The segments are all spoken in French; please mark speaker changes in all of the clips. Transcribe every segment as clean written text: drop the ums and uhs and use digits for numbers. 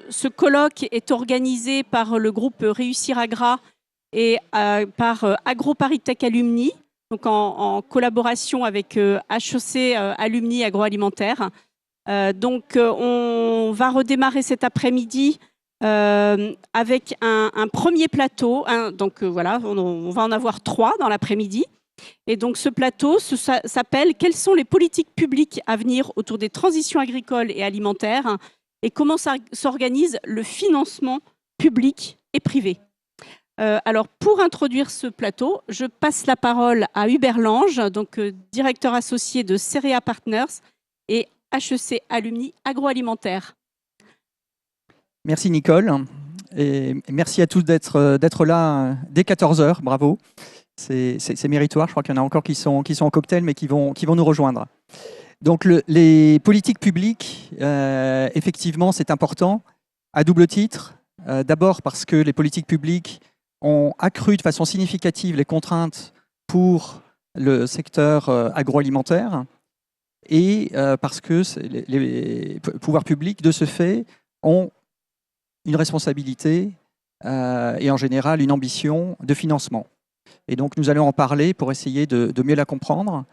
Speaker 1: ce colloque est organisé par le groupe Réussir Agra et par AgroParisTech Alumni, donc en collaboration avec HEC Alumni Agroalimentaire. On va redémarrer cet après-midi avec un premier plateau. Voilà, on va en avoir 3 dans l'après-midi. Et donc ce plateau s'appelle « Quelles sont les politiques publiques à venir autour des transitions agricoles et alimentaires et comment s'organise le financement public et privé ?» Alors, pour introduire ce plateau, je passe la parole à Hubert Lange, donc directeur associé de Cerea Partners et HEC Alumni Agroalimentaire.
Speaker 2: Merci Nicole, et merci à tous d'être là dès 14 h, bravo. C'est méritoire, je crois qu'il y en a encore qui sont en cocktail, mais qui vont nous rejoindre. Donc les politiques publiques, effectivement, c'est important, à double titre. D'abord parce que les politiques publiques ont accru de façon significative les contraintes pour le secteur agroalimentaire, et parce que les pouvoirs publics, de ce fait, ont une responsabilité et en général une ambition de financement. Et donc nous allons en parler pour essayer de mieux la comprendre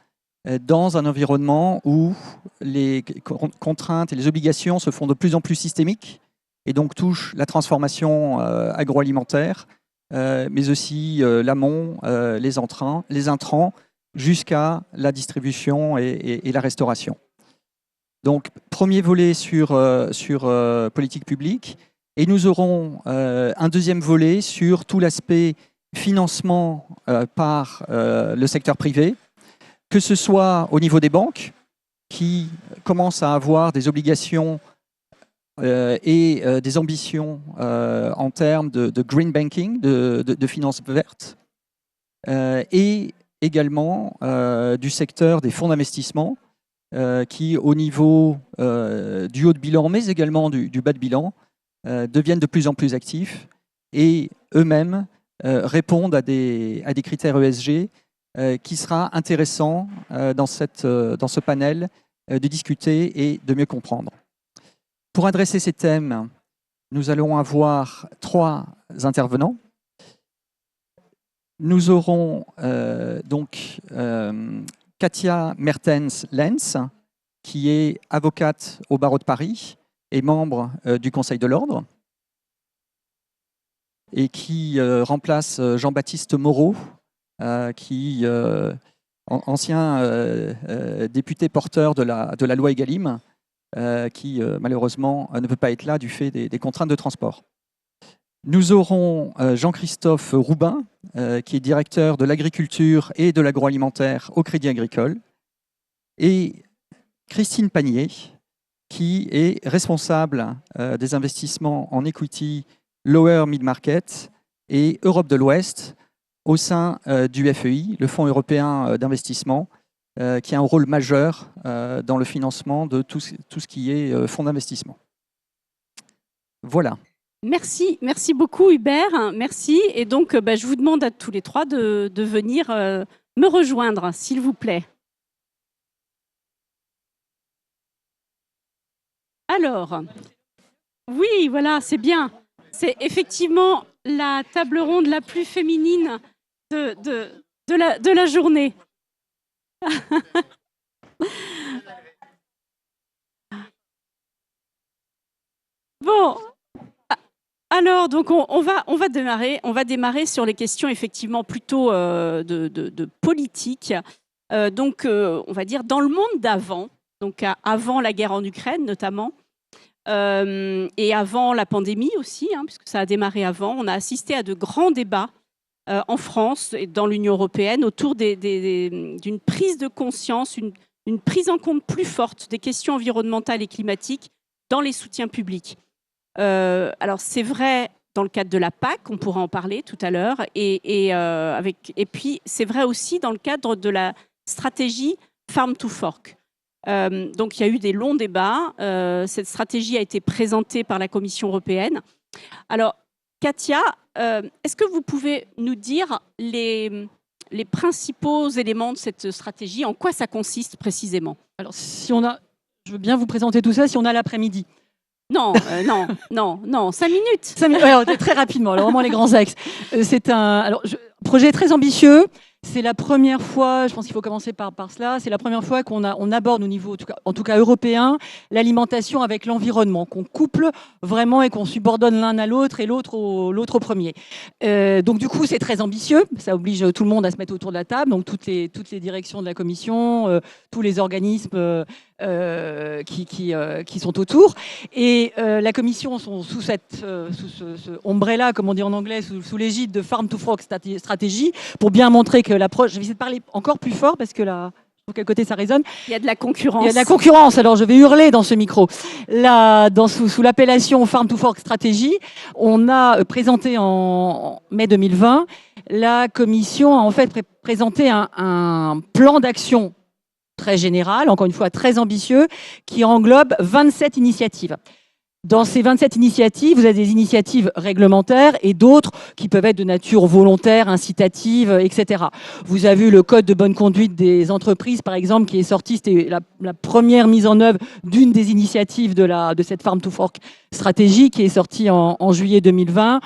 Speaker 2: dans un environnement où les contraintes et les obligations se font de plus en plus systémiques et donc touchent la transformation agroalimentaire, mais aussi l'amont, les intrants, jusqu'à la distribution et la restauration. Donc premier volet sur politique publique, et nous aurons un deuxième volet sur tout l'aspect financement par le secteur privé, que ce soit au niveau des banques, qui commencent à avoir des obligations et des ambitions en termes de green banking, de finances vertes, et également du secteur des fonds d'investissement, qui, au niveau du haut de bilan, mais également du bas de bilan, deviennent de plus en plus actifs et eux-mêmes répondent à des critères ESG qui sera intéressant dans ce panel de discuter et de mieux comprendre. Pour adresser ces thèmes, nous allons avoir 3 intervenants. Nous aurons Katia Mertens-Lenz, qui est avocate au barreau de Paris et membre du Conseil de l'Ordre, et qui remplace Jean-Baptiste Moreau, qui ancien député porteur de la loi Egalim, qui malheureusement ne peut pas être là du fait des contraintes de transport. Nous aurons Jean-Christophe Roubin, qui est directeur de l'agriculture et de l'agroalimentaire au Crédit Agricole, et Christine Panier, qui est responsable des investissements en equity Lower Mid Market et Europe de l'Ouest au sein du FEI, le Fonds européen d'investissement, qui a un rôle majeur dans le financement de tout ce qui est fonds d'investissement. Voilà.
Speaker 1: Merci beaucoup Hubert, merci. Et donc je vous demande à tous les 3 de venir me rejoindre, s'il vous plaît. Alors, oui, voilà, c'est bien. C'est effectivement la table ronde la plus féminine de la journée. Bon, alors donc on va démarrer sur les questions effectivement plutôt de politique. On va dire dans le monde d'avant, donc avant la guerre en Ukraine notamment, et avant la pandémie aussi, puisque ça a démarré avant, on a assisté à de grands débats en France et dans l'Union européenne autour d'une prise de conscience, une prise en compte plus forte des questions environnementales et climatiques dans les soutiens publics. Alors c'est vrai dans le cadre de la PAC, on pourra en parler tout à l'heure, et puis c'est vrai aussi dans le cadre de la stratégie Farm to Fork. Donc il y a eu des longs débats. Cette stratégie a été présentée par la Commission européenne. Alors Katia, est-ce que vous pouvez nous dire les principaux éléments de cette stratégie, en quoi ça consiste précisément?
Speaker 3: Alors je veux bien vous présenter tout ça si on a l'après-midi.
Speaker 1: Non, 5 minutes.
Speaker 3: 5 minutes, ouais, très rapidement, alors vraiment les grands axes. C'est un projet très ambitieux. C'est la première fois, je pense qu'il faut commencer par cela, c'est la première fois qu'on aborde au niveau, en tout cas européen, l'alimentation avec l'environnement, qu'on couple vraiment et qu'on subordonne l'un à l'autre et l'autre au premier. Donc du coup, c'est très ambitieux, ça oblige tout le monde à se mettre autour de la table, donc toutes les directions de la commission, tous les organismes qui sont autour. Et la commission sont sous ce ombrella, comme on dit en anglais, sous l'égide de Farm to Fork Strategy, pour bien montrer que l'approche... Je vais essayer de parler encore plus fort parce que là... De quel côté ça résonne?
Speaker 1: Il y a de la concurrence.
Speaker 3: Il y a de la concurrence, alors je vais hurler dans ce micro. Là, sous l'appellation Farm to Fork Strategy, on a présenté en mai 2020, la commission a en fait présenté un plan d'action très général, encore une fois très ambitieux, qui englobe 27 initiatives. Dans ces 27 initiatives, vous avez des initiatives réglementaires et d'autres qui peuvent être de nature volontaire, incitative, etc. Vous avez vu le code de bonne conduite des entreprises, par exemple, qui est sorti. C'était la première mise en œuvre d'une des initiatives de cette Farm to Fork stratégie qui est sortie en juillet 2020.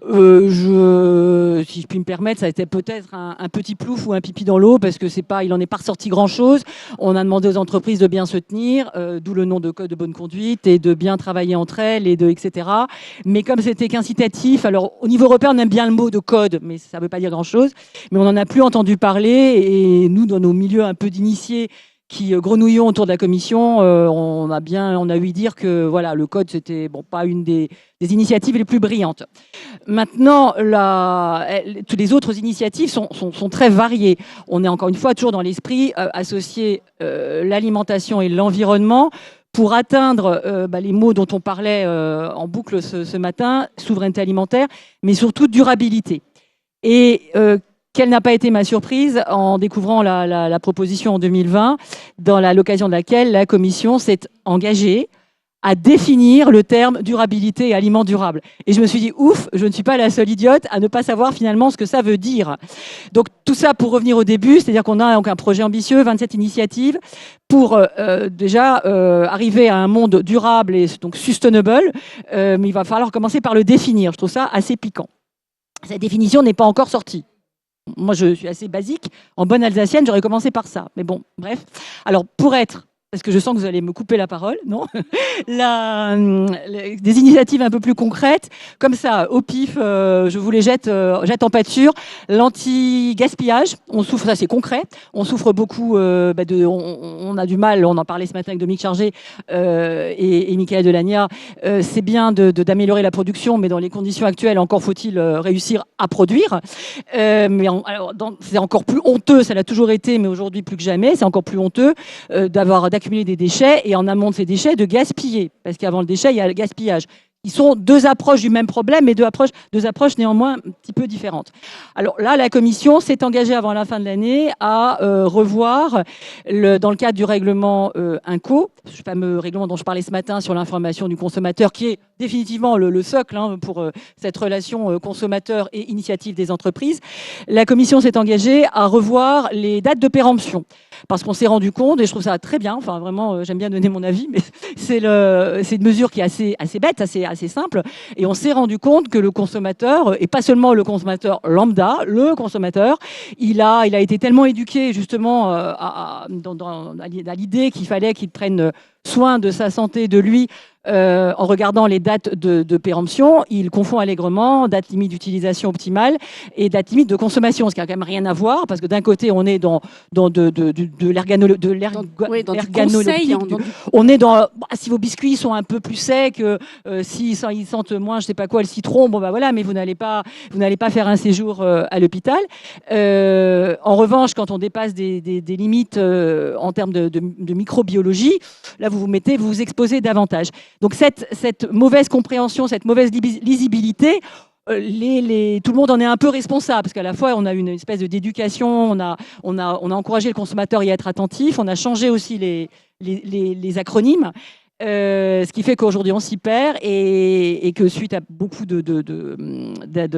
Speaker 3: Si je puis me permettre, ça a été peut-être un petit plouf ou un pipi dans l'eau parce que il en est pas ressorti grand-chose. On a demandé aux entreprises de bien se tenir, d'où le nom de code de bonne conduite, et de bien travailler entre elles, etc. Mais comme c'était qu'incitatif, alors au niveau européen, on aime bien le mot de code, mais ça ne veut pas dire grand-chose. Mais on n'en a plus entendu parler, et nous, dans nos milieux un peu d'initiés, qui grenouillons autour de la commission, on a ouï dire que voilà, le code, c'était pas une des initiatives les plus brillantes. Maintenant, toutes les autres initiatives sont très variées. On est encore une fois toujours dans l'esprit associé l'alimentation et l'environnement pour atteindre les mots dont on parlait en boucle ce matin, souveraineté alimentaire, mais surtout durabilité. Et quelle n'a pas été ma surprise en découvrant la proposition en 2020, dans l'occasion de laquelle la Commission s'est engagée à définir le terme durabilité et aliments durables. Et je me suis dit, ouf, je ne suis pas la seule idiote à ne pas savoir finalement ce que ça veut dire. Donc tout ça pour revenir au début, c'est-à-dire qu'on a donc un projet ambitieux, 27 initiatives, pour déjà arriver à un monde durable et donc sustainable, mais il va falloir commencer par le définir. Je trouve ça assez piquant. Cette définition n'est pas encore sortie. Moi, je suis assez basique. En bonne alsacienne, j'aurais commencé par ça. Mais bon, bref. Alors, parce que je sens que vous allez me couper la parole, non? Des initiatives un peu plus concrètes, comme ça, au pif, je vous les jette en pâture. L'anti-gaspillage, on souffre, ça c'est concret, on souffre beaucoup, on a du mal, on en parlait ce matin avec Dominique Chargé et Michael Delagna, c'est bien d'améliorer la production, mais dans les conditions actuelles, encore faut-il réussir à produire. C'est encore plus honteux, ça l'a toujours été, mais aujourd'hui plus que jamais, c'est encore plus honteux d'accumuler des déchets et en amont de ces déchets, de gaspiller. Parce qu'avant le déchet, il y a le gaspillage. Ils sont deux approches du même problème, mais deux approches néanmoins un petit peu différentes. Alors là, la Commission s'est engagée avant la fin de l'année à revoir, dans le cadre du règlement INCO, ce fameux règlement dont je parlais ce matin sur l'information du consommateur, qui est définitivement le socle pour cette relation consommateur et initiative des entreprises. La Commission s'est engagée à revoir les dates de péremption. Parce qu'on s'est rendu compte, et je trouve ça très bien, enfin vraiment, j'aime bien donner mon avis, mais c'est une mesure qui est assez bête, assez simple, et on s'est rendu compte que le consommateur, et pas seulement le consommateur lambda, le consommateur, il a été tellement éduqué justement à l'idée qu'il fallait qu'il prenne soin de sa santé, de lui, en regardant les dates de péremption, il confond allègrement date limite d'utilisation optimale et date limite de consommation, ce qui n'a quand même rien à voir, parce que d'un côté, on est dans l'erganologie. On est dans, si vos biscuits sont un peu plus secs, s'ils sentent moins, je sais pas quoi, le citron, bon bah voilà, mais vous n'allez pas faire un séjour à l'hôpital. En revanche, quand on dépasse des limites en termes de microbiologie, là vous vous exposez davantage. Donc cette mauvaise compréhension, cette mauvaise lisibilité, tout le monde en est un peu responsable, parce qu'à la fois on a une espèce d'éducation, on a encouragé le consommateur à y être attentif, on a changé aussi les acronymes, ce qui fait qu'aujourd'hui on s'y perd et que suite à beaucoup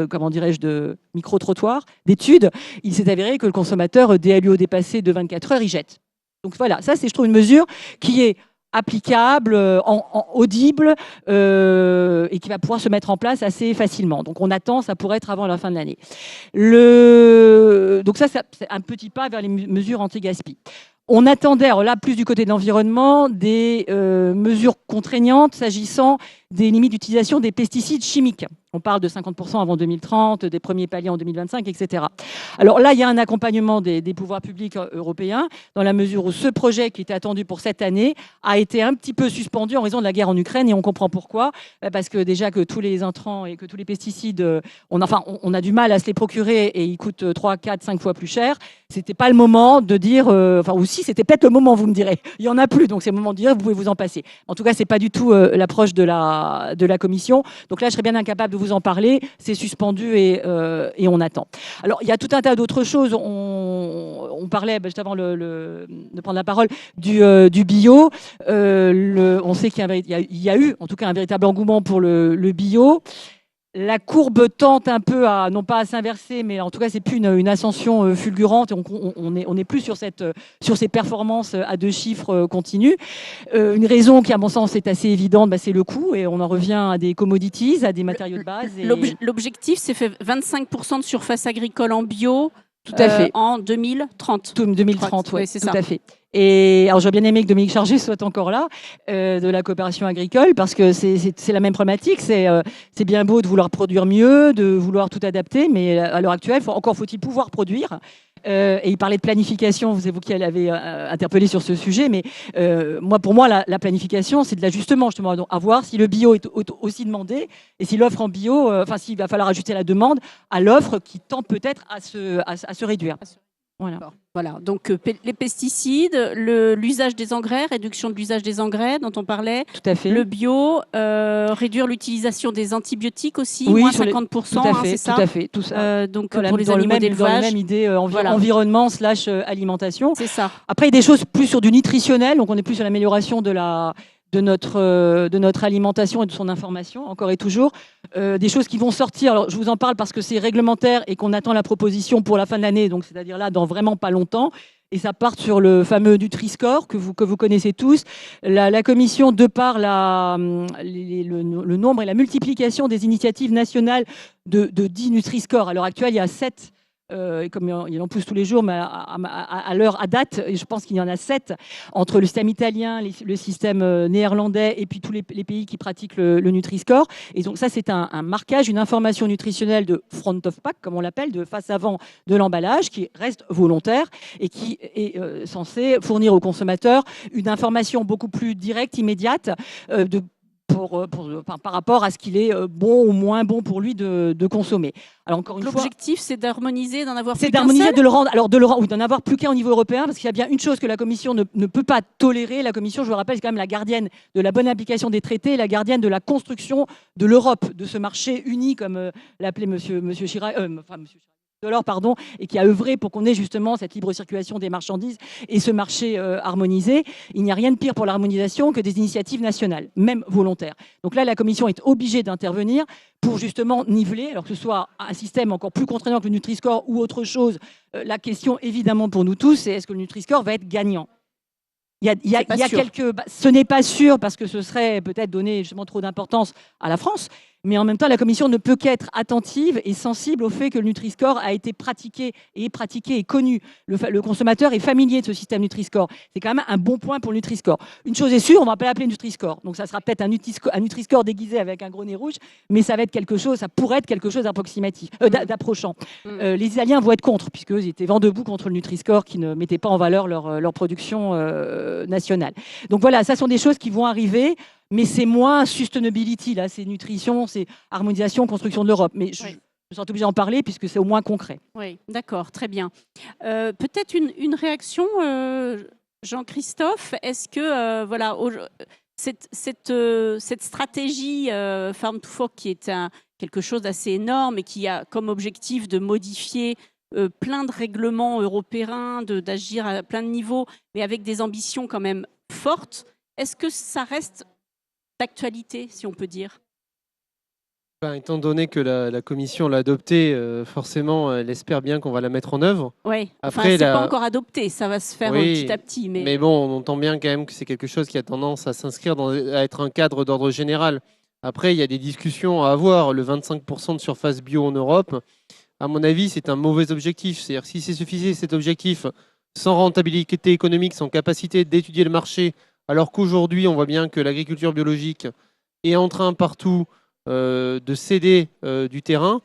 Speaker 3: comment dirais-je, de micro-trottoirs, d'études, il s'est avéré que le consommateur, dès LUO dépassé de 24 heures, il jette. Donc voilà, ça c'est, je trouve, une mesure qui est applicable, audible, et qui va pouvoir se mettre en place assez facilement. Donc on attend, ça pourrait être avant la fin de l'année. Donc ça, c'est un petit pas vers les mesures anti-gaspi. On attendait, alors là, plus du côté de l'environnement, des mesures contraignantes s'agissant des limites d'utilisation des pesticides chimiques. On parle de 50% avant 2030, des premiers paliers en 2025, etc. Alors là, il y a un accompagnement des pouvoirs publics européens, dans la mesure où ce projet qui était attendu pour cette année a été un petit peu suspendu en raison de la guerre en Ukraine, et on comprend pourquoi. Parce que déjà que tous les intrants et que tous les pesticides, on a du mal à se les procurer et ils coûtent 3, 4, 5 fois plus cher. C'était pas le moment de dire, ou si, c'était peut-être le moment, vous me direz. Il y en a plus, donc c'est le moment de dire, vous pouvez vous en passer. En tout cas, c'est pas du tout l'approche de la commission. Donc là, je serais bien incapable de vous en parler. C'est suspendu et on attend. Alors, il y a tout un tas d'autres choses. On parlait, juste avant de prendre la parole, du bio. On sait qu'il y a eu, en tout cas, un véritable engouement pour le bio. La courbe tente un peu à, non pas à s'inverser, mais en tout cas, c'est plus une ascension fulgurante. On est plus sur ces performances à 2 chiffres continues. Une raison qui, à mon sens, est assez évidente, c'est le coût. Et on en revient à des commodities, à des matériaux de base.
Speaker 1: L'objectif, c'est fait 25% de surface agricole en bio.
Speaker 3: Tout à fait.
Speaker 1: En 2030.
Speaker 3: 2030, oui,
Speaker 1: c'est
Speaker 3: tout
Speaker 1: ça.
Speaker 3: à fait. Et alors, j'aurais bien aimé que Dominique Chargé soit encore là, de la coopération agricole, parce que c'est la même problématique. C'est bien beau de vouloir produire mieux, de vouloir tout adapter, mais à l'heure actuelle, encore faut-il pouvoir produire. Et il parlait de planification, c'est vous qui l'avez interpellé sur ce sujet, mais pour moi, la planification, c'est de l'ajustement, justement, donc, à voir si le bio est aussi demandé, et si l'offre en bio, s'il va falloir ajuster la demande à l'offre qui tend peut-être à se réduire.
Speaker 1: Voilà. Donc les pesticides, l'usage des engrais, réduction de l'usage des engrais dont on parlait.
Speaker 3: Tout à fait.
Speaker 1: Le bio, réduire l'utilisation des antibiotiques aussi,
Speaker 3: oui,
Speaker 1: moins 50%,
Speaker 3: tout à fait,
Speaker 1: c'est ça.
Speaker 3: tout à fait, tout ça.
Speaker 1: Donc pour les animaux d'élevage.
Speaker 3: Dans la même idée environnement / alimentation.
Speaker 1: C'est ça.
Speaker 3: Après, il y a des choses plus sur du nutritionnel, donc on est plus sur l'amélioration de notre alimentation et de son information, encore et toujours. Des choses qui vont sortir, alors je vous en parle parce que c'est réglementaire et qu'on attend la proposition pour la fin de l'année, donc c'est-à-dire là, dans vraiment pas longtemps. Et ça part sur le fameux Nutri-Score que vous connaissez tous. La Commission, de par le nombre et la multiplication des initiatives nationales de 10 Nutri-Score, à l'heure actuelle, il y a 7. Comme il en pousse tous les jours, mais à date, je pense qu'il y en a 7 entre le système italien, le système néerlandais et puis tous les pays qui pratiquent le Nutri-Score. Et donc ça, c'est un marquage, une information nutritionnelle de front of pack, comme on l'appelle, de face avant de l'emballage, qui reste volontaire et qui est censé fournir aux consommateurs une information beaucoup plus directe, immédiate, par rapport à ce qu'il est bon ou moins bon pour lui de consommer. Alors encore une fois,
Speaker 1: l'objectif, c'est d'harmoniser, d'en avoir plus
Speaker 3: qu'un. C'est d'harmoniser, d'en avoir plus qu'un au niveau européen, parce qu'il y a bien une chose que la Commission ne peut pas tolérer. La Commission, je vous rappelle, c'est quand même la gardienne de la bonne application des traités, la gardienne de la construction de l'Europe, de ce marché uni, comme l'appelait Monsieur Chirac, Delors, pardon, et qui a œuvré pour qu'on ait justement cette libre circulation des marchandises et ce marché harmonisé. Il n'y a rien de pire pour l'harmonisation que des initiatives nationales, même volontaires. Donc là, la Commission est obligée d'intervenir pour justement niveler, alors que ce soit un système encore plus contraignant que le Nutri-Score ou autre chose. La question, évidemment, pour nous tous, c'est est-ce que le Nutri-Score va être gagnant ? Ce n'est pas sûr parce que ce serait peut-être donner justement trop d'importance à la France, mais en même temps, la Commission ne peut qu'être attentive et sensible au fait que le Nutri-Score a été pratiqué et connu. Le consommateur est familier de ce système Nutri-Score. C'est quand même un bon point pour le Nutri-Score. Une chose est sûre, on ne va pas l'appeler Nutri-Score. Donc ça sera peut-être un Nutri-Score déguisé avec un gros nez rouge, mais ça pourrait être quelque chose d'approximatif, d'approchant. Les Italiens vont être contre, puisqu'ils étaient vent debout contre le Nutri-Score qui ne mettait pas en valeur leur production nationale. Donc voilà, ça sont des choses qui vont arriver. Mais c'est moins sustainability, là, c'est nutrition, c'est harmonisation, construction de l'Europe. Mais je me sens obligée d'en parler puisque c'est au moins concret.
Speaker 1: Oui, d'accord, très bien. Peut-être une réaction, Jean-Christophe. Est-ce que cette stratégie Farm to Fork, qui est quelque chose d'assez énorme et qui a comme objectif de modifier plein de règlements européens, d'agir à plein de niveaux, mais avec des ambitions quand même fortes, est-ce que ça reste d'actualité, si on peut dire?
Speaker 4: Ben, étant donné que la commission l'a adoptée, forcément, elle espère bien qu'on va la mettre en œuvre.
Speaker 1: Oui, enfin,
Speaker 4: Après,
Speaker 1: c'est pas encore adopté, ça va se faire petit
Speaker 4: oui,
Speaker 1: à petit.
Speaker 4: mais bon, on entend bien quand même que c'est quelque chose qui a tendance à s'inscrire à être un cadre d'ordre général. Après, il y a des discussions à avoir. Le 25% de surface bio en Europe, à mon avis, c'est un mauvais objectif. C'est-à-dire si c'est suffisant cet objectif, sans rentabilité économique, sans capacité d'étudier le marché, alors qu'aujourd'hui, on voit bien que l'agriculture biologique est en train partout de céder du terrain.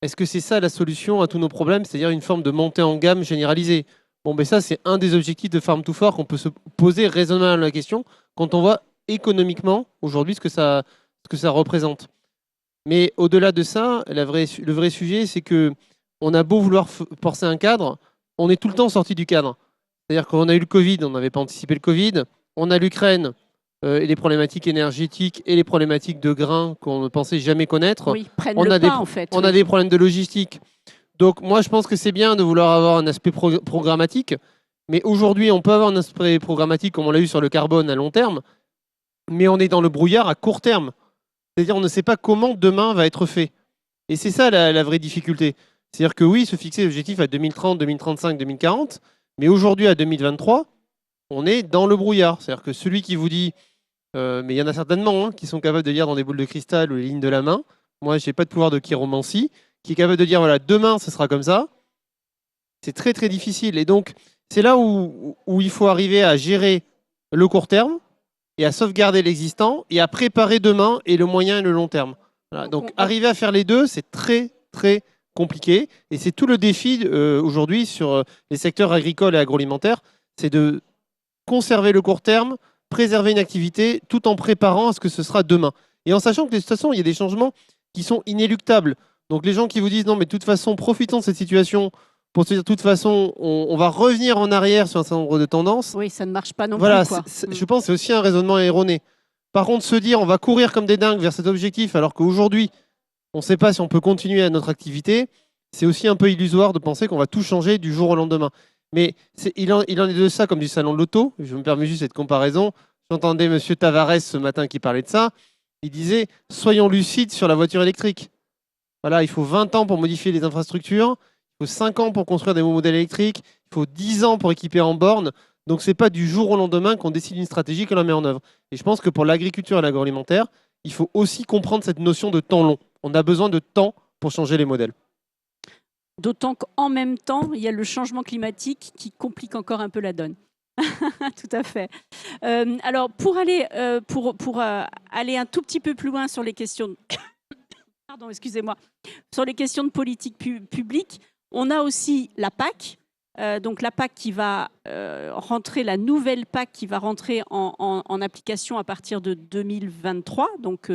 Speaker 4: Est-ce que c'est ça la solution à tous nos problèmes, c'est-à-dire une forme de montée en gamme généralisée? Bon, ben ça, c'est un des objectifs de Farm to Fork qu'on peut se poser raisonnablement la question quand on voit économiquement aujourd'hui ce que ça représente. Mais au-delà de ça, le vrai sujet, c'est que on a beau vouloir forcer un cadre, on est tout le temps sorti du cadre. C'est-à-dire qu'on a eu le Covid, on n'avait pas anticipé le Covid. On a l'Ukraine et les problématiques énergétiques et les problématiques de grains qu'on ne pensait jamais connaître.
Speaker 1: Oui, prennent
Speaker 4: On
Speaker 1: le
Speaker 4: a
Speaker 1: pas, en fait.
Speaker 4: on a des problèmes de logistique. Donc moi, je pense que c'est bien de vouloir avoir un aspect programmatique. Mais aujourd'hui, on peut avoir un aspect programmatique comme on l'a eu sur le carbone à long terme, mais on est dans le brouillard à court terme. C'est-à-dire on ne sait pas comment demain va être fait. Et c'est ça la vraie difficulté. C'est-à-dire que oui, se fixer l'objectif à 2030, 2035, 2040, mais aujourd'hui à 2023, on est dans le brouillard. C'est-à-dire que celui qui vous dit, mais il y en a certainement qui sont capables de lire dans des boules de cristal ou les lignes de la main. Moi, je n'ai pas de pouvoir de chiromancie, qui est capable de dire, voilà, demain, ce sera comme ça. C'est très, très difficile. Et donc, c'est là où il faut arriver à gérer le court terme et à sauvegarder l'existant et à préparer demain et le moyen et le long terme. Voilà. Donc, arriver à faire les deux, c'est très, très compliqué. Et c'est tout le défi aujourd'hui sur les secteurs agricoles et agroalimentaires, c'est de conserver le court terme, préserver une activité, tout en préparant à ce que ce sera demain. Et en sachant que de toute façon, il y a des changements qui sont inéluctables. Donc les gens qui vous disent non, mais de toute façon, profitons de cette situation pour se dire de toute façon, on va revenir en arrière sur un certain nombre de tendances.
Speaker 1: Oui, ça ne marche pas non
Speaker 4: Voilà,
Speaker 1: plus. Quoi.
Speaker 4: je pense que c'est aussi un raisonnement erroné. Par contre, se dire on va courir comme des dingues vers cet objectif alors qu'aujourd'hui, on ne sait pas si on peut continuer à notre activité, c'est aussi un peu illusoire de penser qu'on va tout changer du jour au lendemain. Mais il en est de ça comme du salon de l'auto. Je me permets juste cette comparaison. J'entendais M. Tavares ce matin qui parlait de ça. Il disait soyons lucides sur la voiture électrique. Voilà, il faut 20 ans pour modifier les infrastructures, il faut 5 ans pour construire des nouveaux modèles électriques, il faut 10 ans pour équiper en borne. Donc ce n'est pas du jour au lendemain qu'on décide une stratégie qu'on la met en œuvre. Et je pense que pour l'agriculture et l'agroalimentaire, il faut aussi comprendre cette notion de temps long. On a besoin de temps pour changer les modèles.
Speaker 1: D'autant qu'en même temps, il y a le changement climatique qui complique encore un peu la donne. Tout à fait. Alors, pour aller un tout petit peu plus loin sur les questions de... Pardon, excusez-moi. Sur les questions de politique publique, on a aussi la PAC. Donc la PAC qui va rentrer, la nouvelle PAC qui va rentrer en application à partir de 2023, donc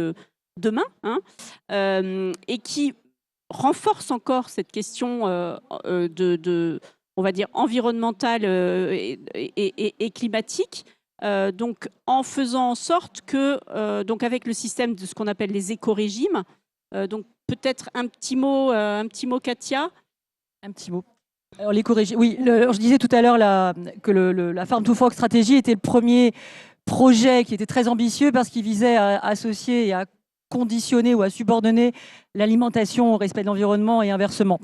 Speaker 1: demain, hein, et qui renforce encore cette question on va dire, environnementale et climatique. Donc, en faisant en sorte que, donc avec le système de ce qu'on appelle les éco-régimes, donc peut-être un petit mot, Katia.
Speaker 3: Un petit mot. Alors, l'éco-régime, oui, je disais tout à l'heure que la Farm to Fork stratégie était le premier projet qui était très ambitieux parce qu'il visait à associer et à conditionner ou à subordonner l'alimentation au respect de l'environnement et inversement.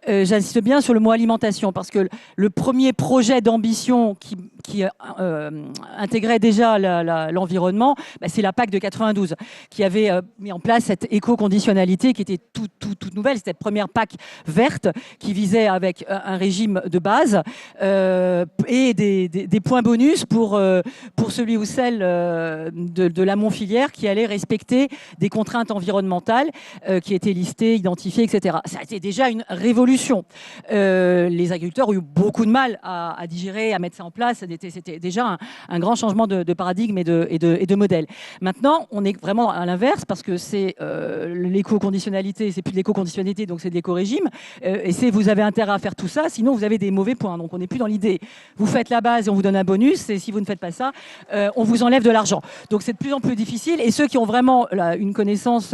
Speaker 3: J'insiste bien sur le mot alimentation parce que le premier projet d'ambition qui intégrait déjà l'environnement, c'est la PAC de 92 qui avait mis en place cette éco-conditionnalité qui était toute nouvelle. C'était cette première PAC verte qui visait avec un régime de base et des points bonus pour celui ou celle de l'amont filière qui allait respecter des contraintes environnementales qui étaient listées, identifiées, etc. Ça a été déjà une révolution. Les agriculteurs ont eu beaucoup de mal à digérer, à mettre ça en place. C'était déjà un grand changement de paradigme et de modèle. Maintenant, on est vraiment à l'inverse parce que c'est l'éco-conditionnalité, c'est plus de l'éco-conditionnalité, donc c'est de l'éco-régime. Et vous avez intérêt à faire tout ça, sinon vous avez des mauvais points. Donc on n'est plus dans l'idée. Vous faites la base et on vous donne un bonus, et si vous ne faites pas ça, on vous enlève de l'argent. Donc c'est de plus en plus difficile. Et ceux qui ont vraiment une connaissance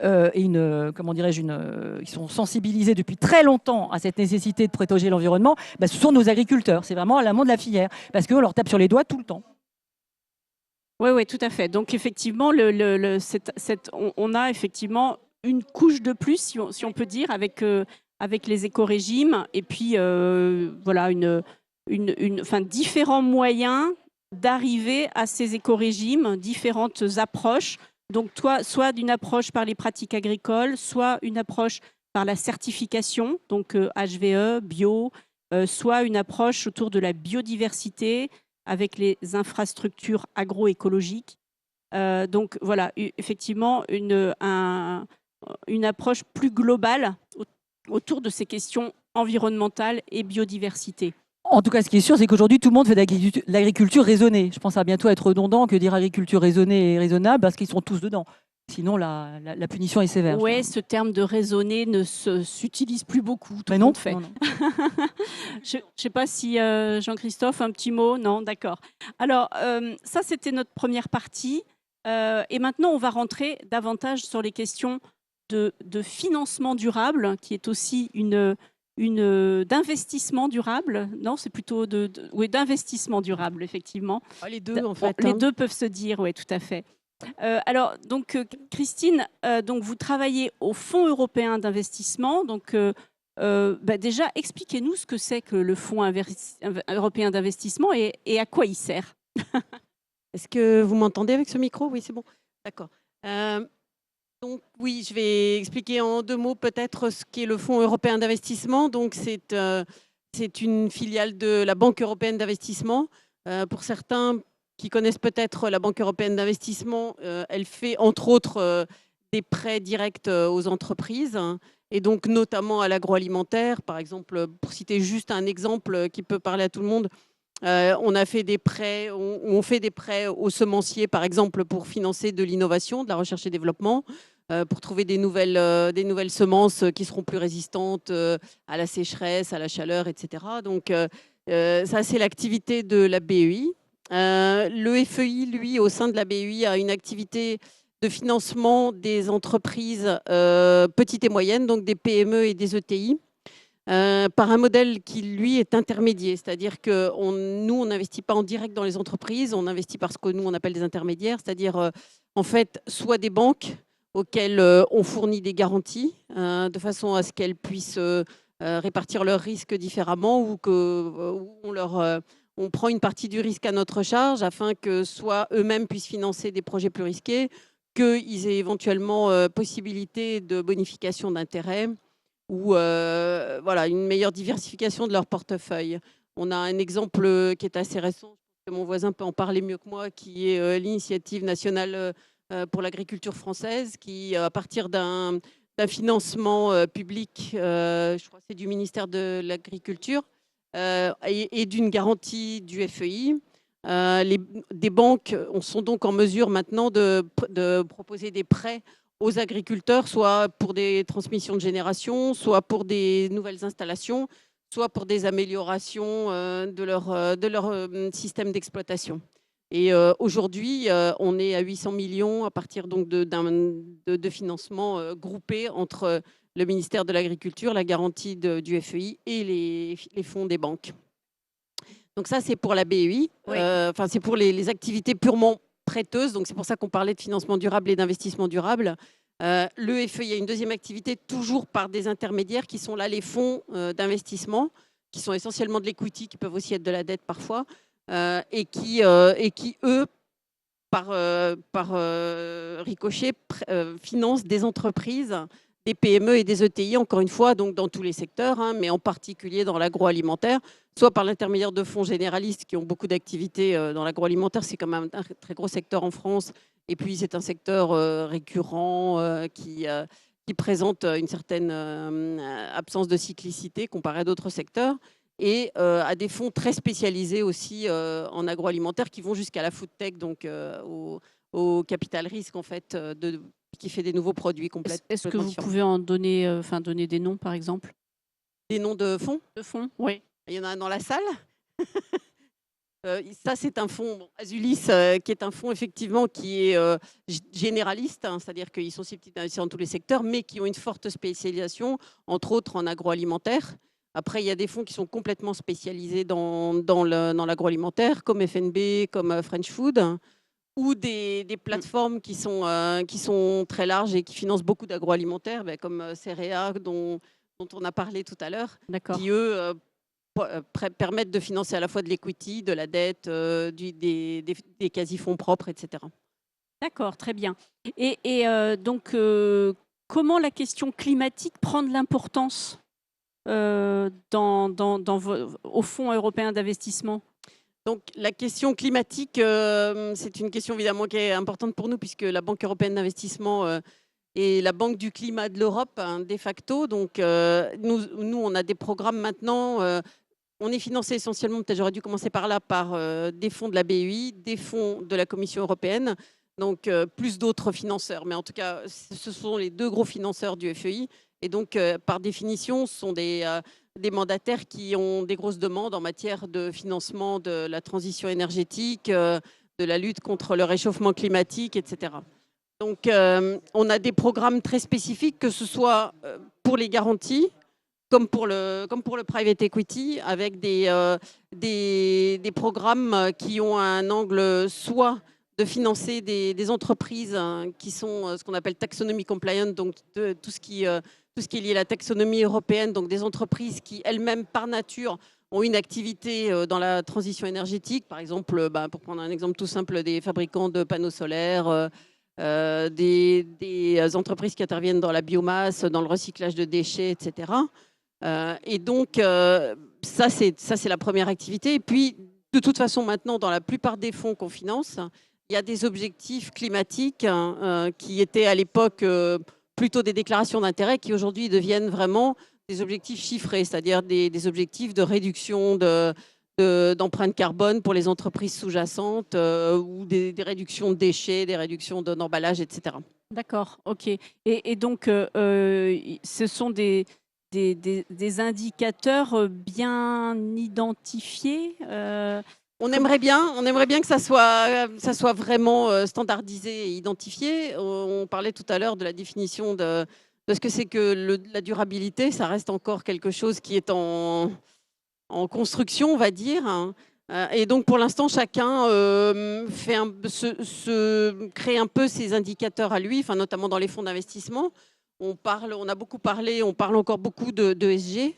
Speaker 3: et qui sont sensibilisés depuis très longtemps à cette nécessité de protéger l'environnement, ce sont nos agriculteurs. C'est vraiment à l'amont de la filière, parce qu'on leur tape sur les doigts tout le temps.
Speaker 1: Oui, tout à fait. Donc effectivement, on a effectivement une couche de plus, si on peut dire, avec les éco-régimes, et puis voilà, enfin, différents moyens d'arriver à ces éco-régimes, différentes approches. Donc, soit d'une approche par les pratiques agricoles, soit une approche par la certification, donc HVE, bio, soit une approche autour de la biodiversité avec les infrastructures agroécologiques. Donc voilà, effectivement, une approche plus globale autour de ces questions environnementales et biodiversité.
Speaker 3: En tout cas, ce qui est sûr, c'est qu'aujourd'hui, tout le monde fait de l'agriculture raisonnée. Je pense que ça va bientôt être redondant que dire agriculture raisonnée et raisonnable, parce qu'ils sont tous dedans. Sinon, la punition est sévère.
Speaker 1: Oui, ce terme de raisonner ne s'utilise plus beaucoup. Tout
Speaker 3: Mais
Speaker 1: le
Speaker 3: non,
Speaker 1: monde fait.
Speaker 3: non.
Speaker 1: Je ne sais pas si Jean-Christophe, un petit mot. Non, d'accord. Alors, ça, c'était notre première partie. Et maintenant, on va rentrer davantage sur les questions de financement durable, qui est aussi d'investissement durable. Non, c'est plutôt oui, d'investissement durable, effectivement.
Speaker 3: Les deux, en fait.
Speaker 1: Les deux peuvent se dire, oui, tout à fait. Alors, donc, Christine, donc, vous travaillez au Fonds européen d'investissement. Donc, déjà, expliquez-nous ce que c'est que le Fonds européen d'investissement et à quoi il sert.
Speaker 5: Est-ce que vous m'entendez avec ce micro? Oui, c'est bon. D'accord. Donc oui, je vais expliquer en 2 mots peut-être ce qu'est le Fonds européen d'investissement. Donc c'est une filiale de la Banque européenne d'investissement. Pour certains qui connaissent peut-être la Banque européenne d'investissement, elle fait entre autres des prêts directs aux entreprises, hein, et donc notamment à l'agroalimentaire. Par exemple, pour citer juste un exemple qui peut parler à tout le monde, on a fait des prêts, on fait des prêts aux semenciers, par exemple, pour financer de l'innovation, de la recherche et développement, pour trouver des nouvelles semences qui seront plus résistantes à la sécheresse, à la chaleur, etc. Donc, ça, c'est l'activité de la BEI. Le FEI, lui, au sein de la BEI, a une activité de financement des entreprises petites et moyennes, donc des PME et des ETI. Par un modèle qui, lui, est intermédiaire. C'est-à-dire que nous, on n'investit pas en direct dans les entreprises, on investit par ce que nous, on appelle des intermédiaires, c'est-à-dire, en fait, soit des banques auxquelles on fournit des garanties, de façon à ce qu'elles puissent répartir leurs risques différemment, ou on prend une partie du risque à notre charge, afin que soit eux-mêmes puissent financer des projets plus risqués, qu'ils aient éventuellement possibilité de bonification d'intérêt, ou voilà, une meilleure diversification de leur portefeuille. On a un exemple qui est assez récent, que mon voisin peut en parler mieux que moi, qui est l'initiative nationale pour l'agriculture française, qui, à partir d'un financement public, je crois que c'est du ministère de l'Agriculture, et d'une garantie du FEI, des banques sont donc en mesure maintenant de proposer des prêts aux agriculteurs, soit pour des transmissions de génération, soit pour des nouvelles installations, soit pour des améliorations de leur système d'exploitation. Et aujourd'hui, on est à 800 millions à partir donc de financement groupé entre le ministère de l'Agriculture, la garantie du FEI et les fonds des banques. Donc ça, c'est pour la BEI.
Speaker 1: Oui.
Speaker 5: Enfin, c'est pour les activités purement prêteuses. Donc c'est pour ça qu'on parlait de financement durable et d'investissement durable. Le FEI a une deuxième activité, toujours par des intermédiaires, qui sont là les fonds d'investissement, qui sont essentiellement de l'equity, qui peuvent aussi être de la dette parfois, et qui eux, par ricochet, financent des entreprises, des PME et des ETI, encore une fois, donc dans tous les secteurs, hein, mais en particulier dans l'agroalimentaire, soit par l'intermédiaire de fonds généralistes qui ont beaucoup d'activités dans l'agroalimentaire. C'est quand même un très gros secteur en France, et puis c'est un secteur récurrent qui présente une certaine absence de cyclicité comparé à d'autres secteurs, et à des fonds très spécialisés aussi en agroalimentaire, qui vont jusqu'à la food tech, donc au capital risque, en fait, qui fait des nouveaux produits complètement.
Speaker 1: Est-ce que vous pouvez en donner, donner des noms, par exemple?
Speaker 5: Des noms de fonds?
Speaker 1: De fonds, oui.
Speaker 5: Il y en a un dans la salle. Ça, c'est un fonds, Azulis, qui est un fonds effectivement qui est généraliste, hein, c'est-à-dire qu'ils sont susceptibles d'investir dans tous les secteurs, mais qui ont une forte spécialisation, entre autres en agroalimentaire. Après, il y a des fonds qui sont complètement spécialisés dans l'agroalimentaire, comme FNB, comme French Food, ou des plateformes qui sont très larges et qui financent beaucoup d'agroalimentaires, comme Cerea, dont on a parlé tout à l'heure,
Speaker 1: D'accord.
Speaker 5: qui, eux, permettent de financer à la fois de l'equity, de la dette, des quasi-fonds propres, etc.
Speaker 1: D'accord, très bien. Et donc, comment la question climatique prend de l'importance au Fonds européen d'investissement?
Speaker 5: Donc, la question climatique, c'est une question évidemment qui est importante pour nous, puisque la Banque européenne d'investissement est la banque du climat de l'Europe, hein, de facto. Donc, nous, on a des programmes maintenant. On est financé essentiellement, peut-être j'aurais dû commencer par là, par des fonds de la BEI, des fonds de la Commission européenne, donc plus d'autres financeurs. Mais en tout cas, ce sont les deux gros financeurs du FEI. Et donc, par définition, ce sont des mandataires qui ont des grosses demandes en matière de financement de la transition énergétique, de la lutte contre le réchauffement climatique, etc. Donc, on a des programmes très spécifiques, que ce soit pour les garanties, comme pour le private equity, avec des programmes qui ont un angle soit de financer des entreprises qui sont ce qu'on appelle taxonomy compliant, donc tout ce qui est lié à la taxonomie européenne, donc des entreprises qui elles-mêmes par nature ont une activité dans la transition énergétique, par exemple, pour prendre un exemple tout simple, des fabricants de panneaux solaires, des entreprises qui interviennent dans la biomasse, dans le recyclage de déchets, etc. Et donc, ça, c'est la première activité. Et puis, de toute façon, maintenant, dans la plupart des fonds qu'on finance, il y a des objectifs climatiques qui étaient à l'époque plutôt des déclarations d'intérêt, qui aujourd'hui deviennent vraiment des objectifs chiffrés, c'est-à-dire des objectifs de réduction d'empreinte carbone pour les entreprises sous-jacentes ou des réductions de déchets, des réductions d'emballage, etc.
Speaker 1: D'accord, ok. Et donc, ce sont des indicateurs bien identifiés.
Speaker 5: On aimerait bien que ça soit vraiment standardisé et identifié. On parlait tout à l'heure de la définition de ce que c'est que la durabilité. Ça reste encore quelque chose qui est en construction, on va dire, hein. Et donc, pour l'instant, chacun crée un peu ses indicateurs à lui, enfin, notamment dans les fonds d'investissement. On a beaucoup parlé, on parle encore beaucoup d'ESG.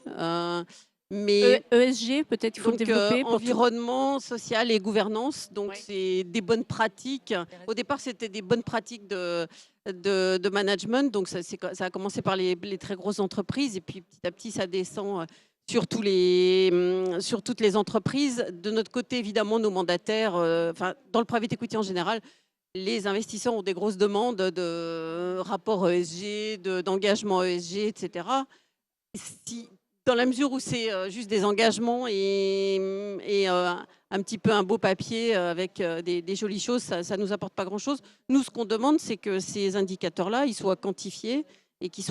Speaker 5: Mais
Speaker 1: ESG, peut-être il faut le
Speaker 5: donc,
Speaker 1: développer. Pour
Speaker 5: environnement, social et gouvernance. Donc, c'est des bonnes pratiques. Au départ, c'était des bonnes pratiques de management. Donc, ça a commencé par les très grosses entreprises. Et puis, petit à petit, ça descend sur toutes les entreprises. De notre côté, évidemment, nos mandataires, dans le private equity en général, les investisseurs ont des grosses demandes de rapports ESG, d'engagement ESG, etc. Dans la mesure où c'est juste des engagements et un petit peu un beau papier avec des jolies choses, ça ne nous apporte pas grand-chose. Nous, ce qu'on demande, c'est que ces indicateurs-là, ils soient quantifiés et qu'il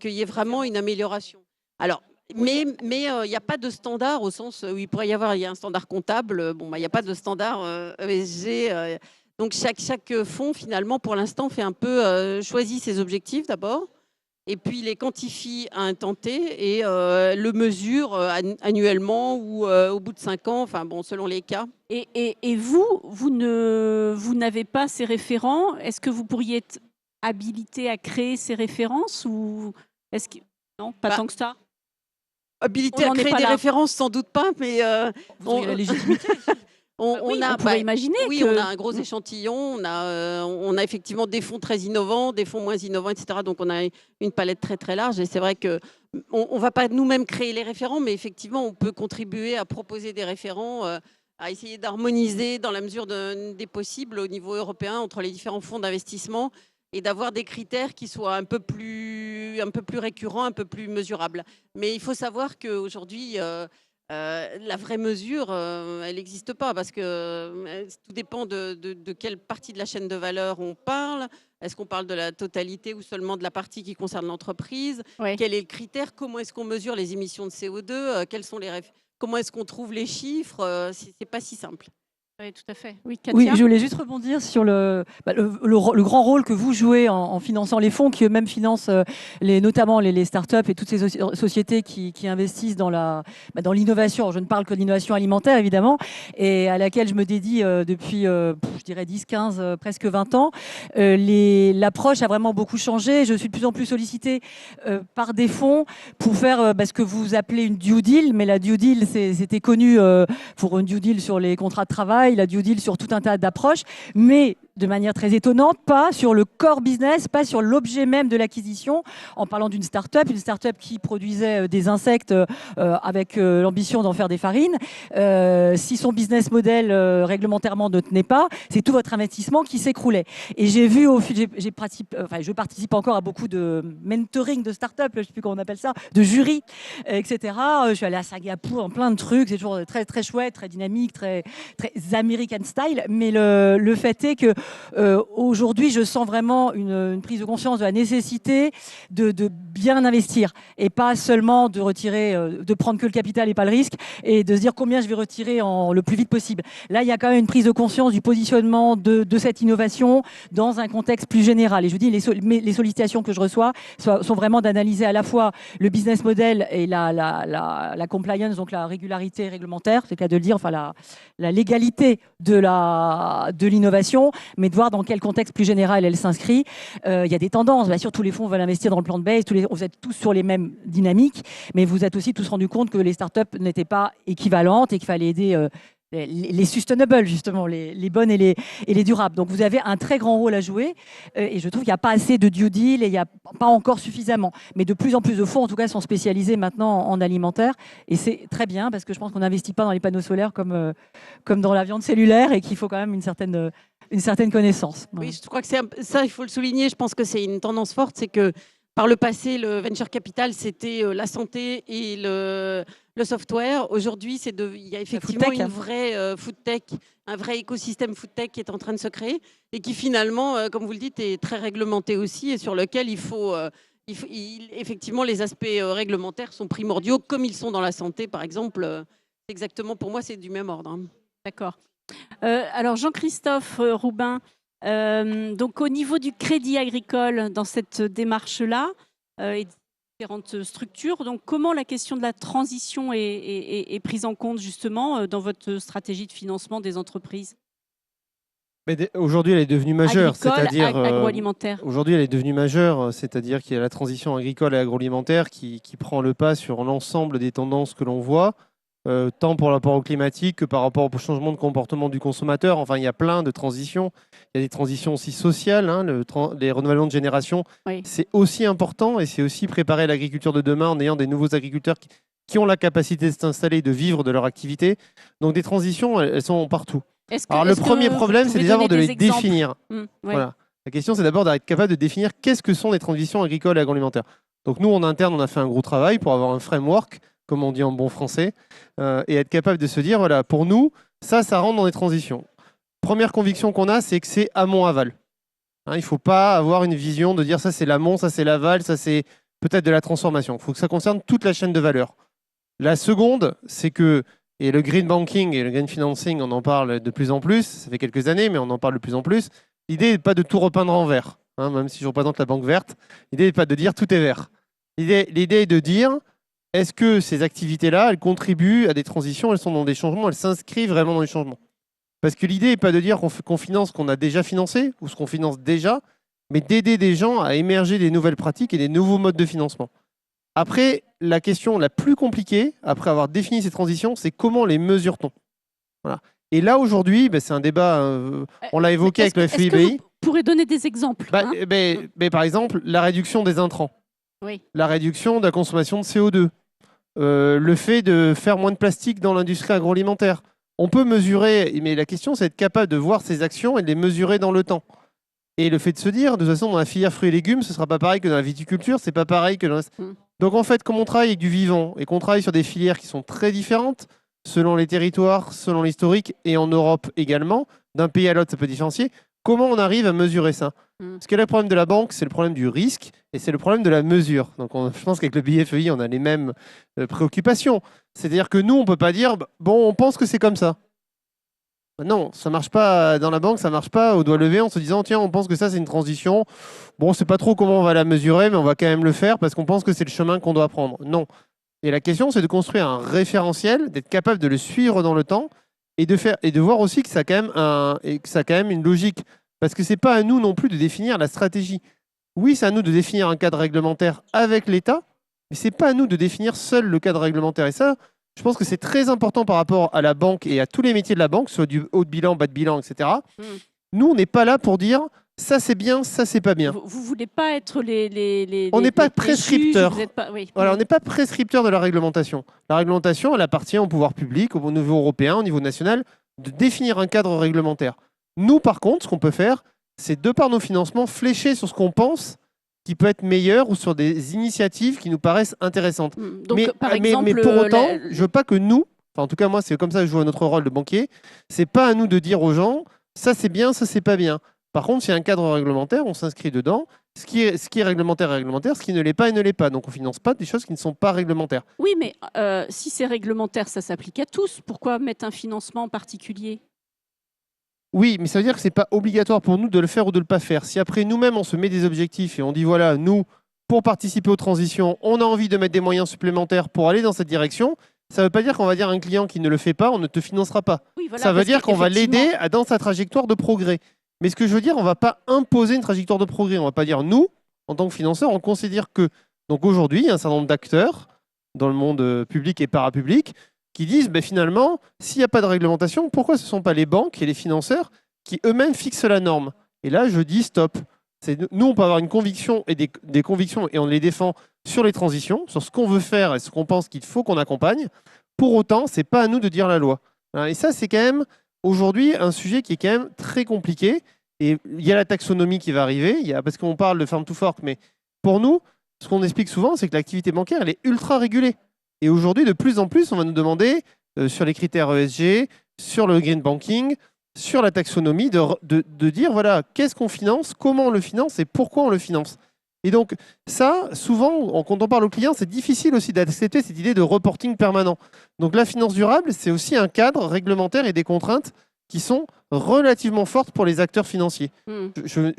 Speaker 5: y ait vraiment une amélioration. Alors, mais il n'y a pas de standard au sens où il pourrait y avoir un standard comptable. Bon, il n'y a pas de standard ESG. Donc, chaque fonds, finalement, pour l'instant, fait un peu choisit ses objectifs d'abord, et puis les quantifie à un temps T et le mesure annuellement ou au bout de 5 ans, enfin bon, selon les cas.
Speaker 1: Et vous n'avez pas ces référents. Est-ce que vous pourriez être habilité à créer ces références ou est-ce que non, pas tant que ça?
Speaker 5: Habilité
Speaker 1: On
Speaker 5: à
Speaker 1: n'en est
Speaker 5: créer
Speaker 1: pas
Speaker 5: des
Speaker 1: là.
Speaker 5: références, sans doute pas, mais
Speaker 3: Vous auriez la légitimité.
Speaker 1: Oui, on pourrait imaginer
Speaker 5: oui,
Speaker 1: que
Speaker 5: on a un gros échantillon, on a effectivement des fonds très innovants, des fonds moins innovants, etc. Donc on a une palette très très large et c'est vrai que on va pas nous-mêmes créer les référents, mais effectivement on peut contribuer à proposer des référents, à essayer d'harmoniser dans la mesure des possibles au niveau européen entre les différents fonds d'investissement et d'avoir des critères qui soient un peu plus récurrents, un peu plus mesurables. Mais il faut savoir qu'aujourd'hui, la vraie mesure, elle n'existe pas parce que tout dépend de quelle partie de la chaîne de valeur on parle. Est-ce qu'on parle de la totalité ou seulement de la partie qui concerne l'entreprise?
Speaker 1: ouais.
Speaker 5: Quel est le critère? Comment est-ce qu'on mesure les émissions de CO2? Comment est-ce qu'on trouve les chiffres? C'est pas si simple.
Speaker 1: Oui, tout à fait. Oui,
Speaker 3: Oui,
Speaker 1: Katia.
Speaker 3: je voulais juste rebondir sur le grand rôle que vous jouez en finançant les fonds qui eux-mêmes financent notamment les startups et toutes ces sociétés qui investissent dans l'innovation. Je ne parle que de l'innovation alimentaire, évidemment, et à laquelle je me dédie depuis, je dirais, 10, 15, presque 20 ans. L'approche a vraiment beaucoup changé. Je suis de plus en plus sollicitée par des fonds pour faire ce que vous appelez une due deal, mais la due deal, c'était connu pour une due deal sur les contrats de travail, la due deal sur tout un tas d'approches, mais de manière très étonnante, pas sur le core business, pas sur l'objet même de l'acquisition, en parlant d'une start-up, une start-up qui produisait des insectes avec l'ambition d'en faire des farines. Si son business model réglementairement ne tenait pas, c'est tout votre investissement qui s'écroulait. Et j'ai vu, je participe encore à beaucoup de mentoring de start-up, je ne sais plus comment on appelle ça, de jury, etc. Je suis allée à Singapour, en plein de trucs, c'est toujours très, très chouette, très dynamique, très, très American style. Mais le fait est que aujourd'hui, je sens vraiment une prise de conscience de la nécessité de bien investir et pas seulement de retirer, de prendre que le capital et pas le risque et de se dire combien je vais retirer le plus vite possible. Là, il y a quand même une prise de conscience du positionnement de cette innovation dans un contexte plus général. Et je vous dis, les sollicitations que je reçois sont vraiment d'analyser à la fois le business model et la compliance, donc la régularité réglementaire, c'est le cas de le dire, enfin la légalité de l'innovation, mais de voir dans quel contexte plus général elle s'inscrit. Il y a des tendances. Bien sûr, tous les fonds veulent investir dans le plan de base, vous êtes tous sur les mêmes dynamiques, mais vous êtes aussi tous rendus compte que les startups n'étaient pas équivalentes et qu'il fallait aider les sustainable, justement, les bonnes et les durables. Donc vous avez un très grand rôle à jouer et je trouve qu'il n'y a pas assez de due deal et il n'y a pas encore suffisamment. Mais de plus en plus de fonds, en tout cas, sont spécialisés maintenant en alimentaire et c'est très bien parce que je pense qu'on n'investit pas dans les panneaux solaires comme dans la viande cellulaire et qu'il faut quand même une certaine connaissance. Voilà.
Speaker 5: Oui, je crois que ça, il faut le souligner. Je pense que c'est une tendance forte, c'est que par le passé, le venture capital, c'était la santé et le software. Aujourd'hui, il y a effectivement une vraie food tech, un vrai écosystème food tech qui est en train de se créer et qui finalement, comme vous le dites, est très réglementé aussi et sur lequel effectivement, les aspects réglementaires sont primordiaux, comme ils sont dans la santé, par exemple. Exactement, pour moi, c'est du même ordre. Hein.
Speaker 1: D'accord. Alors, Jean-Christophe Roubin, donc au niveau du crédit agricole, dans cette démarche-là, et différentes structures, donc comment la question de la transition est prise en compte justement dans votre stratégie de financement des entreprises
Speaker 4: Aujourd'hui, elle est devenue majeure, c'est-à-dire
Speaker 1: agroalimentaire.
Speaker 4: Aujourd'hui, elle est devenue majeure, c'est-à-dire qu'il y a la transition agricole et agroalimentaire qui prend le pas sur l'ensemble des tendances que l'on voit, tant pour rapport au climatique que par rapport au changement de comportement du consommateur. Enfin, il y a plein de transitions. Il y a des transitions aussi sociales, hein, les renouvellements de génération.
Speaker 1: Oui.
Speaker 4: C'est aussi important et c'est aussi préparer l'agriculture de demain en ayant des nouveaux agriculteurs qui ont la capacité de s'installer et de vivre de leur activité. Donc des transitions, elles sont partout. Alors le premier problème, c'est d'abord de les définir.
Speaker 1: Ouais.
Speaker 4: Voilà. La question, c'est d'abord d'être capable de définir qu'est-ce que sont les transitions agricoles et agroalimentaires. Donc nous, en interne, on a fait un gros travail pour avoir un framework, comme on dit en bon français, et être capable de se dire, voilà, pour nous, ça rentre dans les transitions. Première conviction qu'on a, c'est que c'est amont-aval. Hein, il ne faut pas avoir une vision de dire ça c'est l'amont, ça c'est l'aval, ça c'est peut-être de la transformation. Il faut que ça concerne toute la chaîne de valeur. La seconde, c'est que, et le green banking et le green financing, on en parle de plus en plus, ça fait quelques années, mais on en parle de plus en plus. L'idée n'est pas de tout repeindre en vert, hein, même si je représente la banque verte. L'idée n'est pas de dire tout est vert. L'idée est de dire, est-ce que ces activités-là, elles contribuent à des transitions, elles sont dans des changements, elles s'inscrivent vraiment dans les changements. Parce que l'idée n'est pas de dire qu'on finance ce qu'on a déjà financé ou ce qu'on finance déjà, mais d'aider des gens à émerger des nouvelles pratiques et des nouveaux modes de financement. Après, la question la plus compliquée, après avoir défini ces transitions, c'est comment les mesure-t-on ? Voilà. Et là, aujourd'hui, c'est un débat, on l'a évoqué avec le FIBI.
Speaker 1: Est-ce que vous pourrez donner des exemples
Speaker 4: Par exemple, la réduction des intrants,
Speaker 1: oui.
Speaker 4: La réduction de la consommation de CO2, le fait de faire moins de plastique dans l'industrie agroalimentaire. On peut mesurer, mais la question, c'est d'être capable de voir ces actions et de les mesurer dans le temps. Et le fait de se dire, de toute façon, dans la filière fruits et légumes, ce ne sera pas pareil que dans la viticulture, c'est pas pareil que dans la... Donc en fait, comme on travaille avec du vivant et qu'on travaille sur des filières qui sont très différentes, selon les territoires, selon l'historique, et en Europe également, d'un pays à l'autre, ça peut différencier, comment on arrive à mesurer ça ? Parce que là, le problème de la banque, c'est le problème du risque et c'est le problème de la mesure. Donc je pense qu'avec le BFEI, on a les mêmes préoccupations. C'est-à-dire que nous, on ne peut pas dire, bon, on pense que c'est comme ça. Non, ça marche pas dans la banque, ça marche pas au doigt levé en se disant tiens, on pense que ça c'est une transition. Bon, c'est pas trop comment on va la mesurer, mais on va quand même le faire parce qu'on pense que c'est le chemin qu'on doit prendre. Non. Et la question, c'est de construire un référentiel, d'être capable de le suivre dans le temps et de voir aussi que ça a quand même une logique. Parce que c'est pas à nous non plus de définir la stratégie. Oui, c'est à nous de définir un cadre réglementaire avec l'État, mais c'est pas à nous de définir seul le cadre réglementaire. Et ça, je pense que c'est très important par rapport à la banque et à tous les métiers de la banque, soit du haut de bilan, bas de bilan, etc.
Speaker 1: Mm.
Speaker 4: Nous, on n'est pas là pour dire ça c'est bien, ça c'est pas bien.
Speaker 1: Vous voulez pas être
Speaker 4: On n'est pas
Speaker 1: les
Speaker 4: prescripteur.
Speaker 1: juges, vous êtes pas, oui.
Speaker 4: Voilà, on n'est pas prescripteur de la réglementation. La réglementation, elle appartient au pouvoir public, au niveau européen, au niveau national, de définir un cadre réglementaire. Nous, par contre, ce qu'on peut faire, c'est de par nos financements, flécher sur ce qu'on pense qui peut être meilleur ou sur des initiatives qui nous paraissent intéressantes.
Speaker 1: Donc, par exemple,
Speaker 4: mais pour autant, je veux pas que nous, enfin en tout cas moi, c'est comme ça que je joue notre rôle de banquier, c'est pas à nous de dire aux gens, ça c'est bien, ça c'est pas bien. Par contre, s'il y a un cadre réglementaire, on s'inscrit dedans. Ce qui est réglementaire est réglementaire, ce qui ne l'est pas, il ne l'est pas. Donc on ne finance pas des choses qui ne sont pas réglementaires.
Speaker 1: Oui, mais si c'est réglementaire, ça s'applique à tous. Pourquoi mettre un financement en particulier?
Speaker 4: Oui, mais ça veut dire que ce n'est pas obligatoire pour nous de le faire ou de ne le pas faire. Si après nous-mêmes, on se met des objectifs et on dit, voilà, nous, pour participer aux transitions, on a envie de mettre des moyens supplémentaires pour aller dans cette direction, ça ne veut pas dire qu'on va dire à un client qui ne le fait pas, on ne te financera pas.
Speaker 1: Oui, voilà,
Speaker 4: ça veut
Speaker 1: parce
Speaker 4: dire qu'on va
Speaker 1: qu'effectivement-
Speaker 4: l'aider dans sa trajectoire de progrès. Mais ce que je veux dire, on ne va pas imposer une trajectoire de progrès. On ne va pas dire, nous, en tant que financeurs, on considère que. Donc aujourd'hui, il y a un certain nombre d'acteurs dans le monde public et parapublic qui disent, ben, finalement, s'il n'y a pas de réglementation, pourquoi ce ne sont pas les banques et les financeurs qui eux-mêmes fixent la norme? Et là, je dis stop. Nous, on peut avoir une conviction et des convictions et on les défend sur les transitions, sur ce qu'on veut faire et ce qu'on pense qu'il faut qu'on accompagne. Pour autant, ce n'est pas à nous de dire la loi. Et ça, c'est quand même aujourd'hui un sujet qui est quand même très compliqué. Et il y a la taxonomie qui va arriver, parce qu'on parle de farm to fork, mais pour nous, ce qu'on explique souvent, c'est que l'activité bancaire, elle est ultra régulée. Et aujourd'hui, de plus en plus, on va nous demander, sur les critères ESG, sur le green banking, sur la taxonomie, de dire, voilà, qu'est-ce qu'on finance, comment on le finance et pourquoi on le finance. Et donc, ça, souvent, quand on parle aux clients, c'est difficile aussi d'accepter cette idée de reporting permanent. Donc, la finance durable, c'est aussi un cadre réglementaire et des contraintes qui sont relativement fortes pour les acteurs financiers.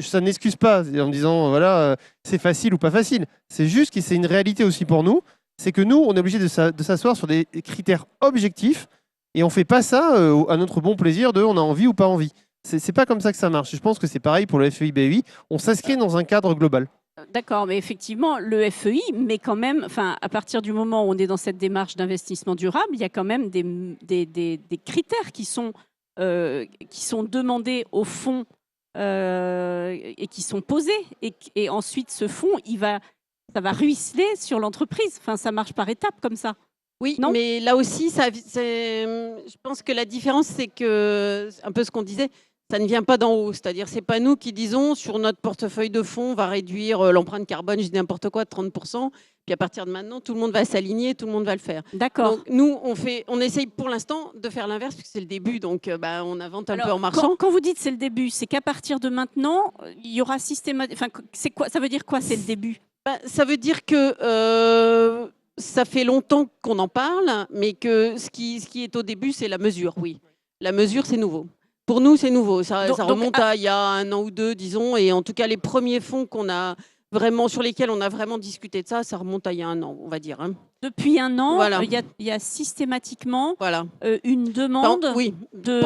Speaker 4: Ça n'excuse pas en me disant, voilà, c'est facile ou pas facile. C'est juste que c'est une réalité aussi pour nous. C'est que nous, on est obligé de s'asseoir sur des critères objectifs et on ne fait pas ça à notre bon plaisir de on a envie ou pas envie. C'est pas comme ça que ça marche. Je pense que c'est pareil pour le FEI BEI. On s'inscrit dans un cadre global.
Speaker 1: D'accord, mais effectivement, le FEI, mais quand même, enfin, à partir du moment où on est dans cette démarche d'investissement durable, il y a quand même des critères qui sont demandés au fonds et qui sont posés. Et ensuite, ce fonds, ça va ruisseler sur l'entreprise. Enfin, ça marche par étapes comme ça.
Speaker 5: Oui,
Speaker 1: Non,
Speaker 5: mais là aussi, je pense que la différence, c'est que, un peu ce qu'on disait, ça ne vient pas d'en haut. C'est-à-dire, c'est pas nous qui disons, sur notre portefeuille de fonds, on va réduire l'empreinte carbone, je dis n'importe quoi, de 30%. Puis à partir de maintenant, tout le monde va s'aligner, tout le monde va le faire.
Speaker 1: d'accord.
Speaker 5: Donc nous, on essaye pour l'instant de faire l'inverse, puisque c'est le début. Donc on invente un peu en marchant.
Speaker 1: Quand vous dites c'est le début, c'est qu'à partir de maintenant, il y aura systématiquement. Enfin, c'est quoi? Ça veut dire quoi? C'est le début?
Speaker 5: Ça veut dire que ça fait longtemps qu'on en parle, mais que ce qui est au début, c'est la mesure, oui. La mesure, c'est nouveau. Pour nous, c'est nouveau. Ça remonte à il y a 1 an ou 2, disons. Et en tout cas, les premiers fonds sur lesquels on a vraiment discuté de ça, ça remonte à il y a 1 an, on va dire. Hein.
Speaker 1: Depuis 1 an,
Speaker 5: Voilà.
Speaker 1: il y a systématiquement
Speaker 5: Voilà.
Speaker 1: une demande.
Speaker 5: Oui,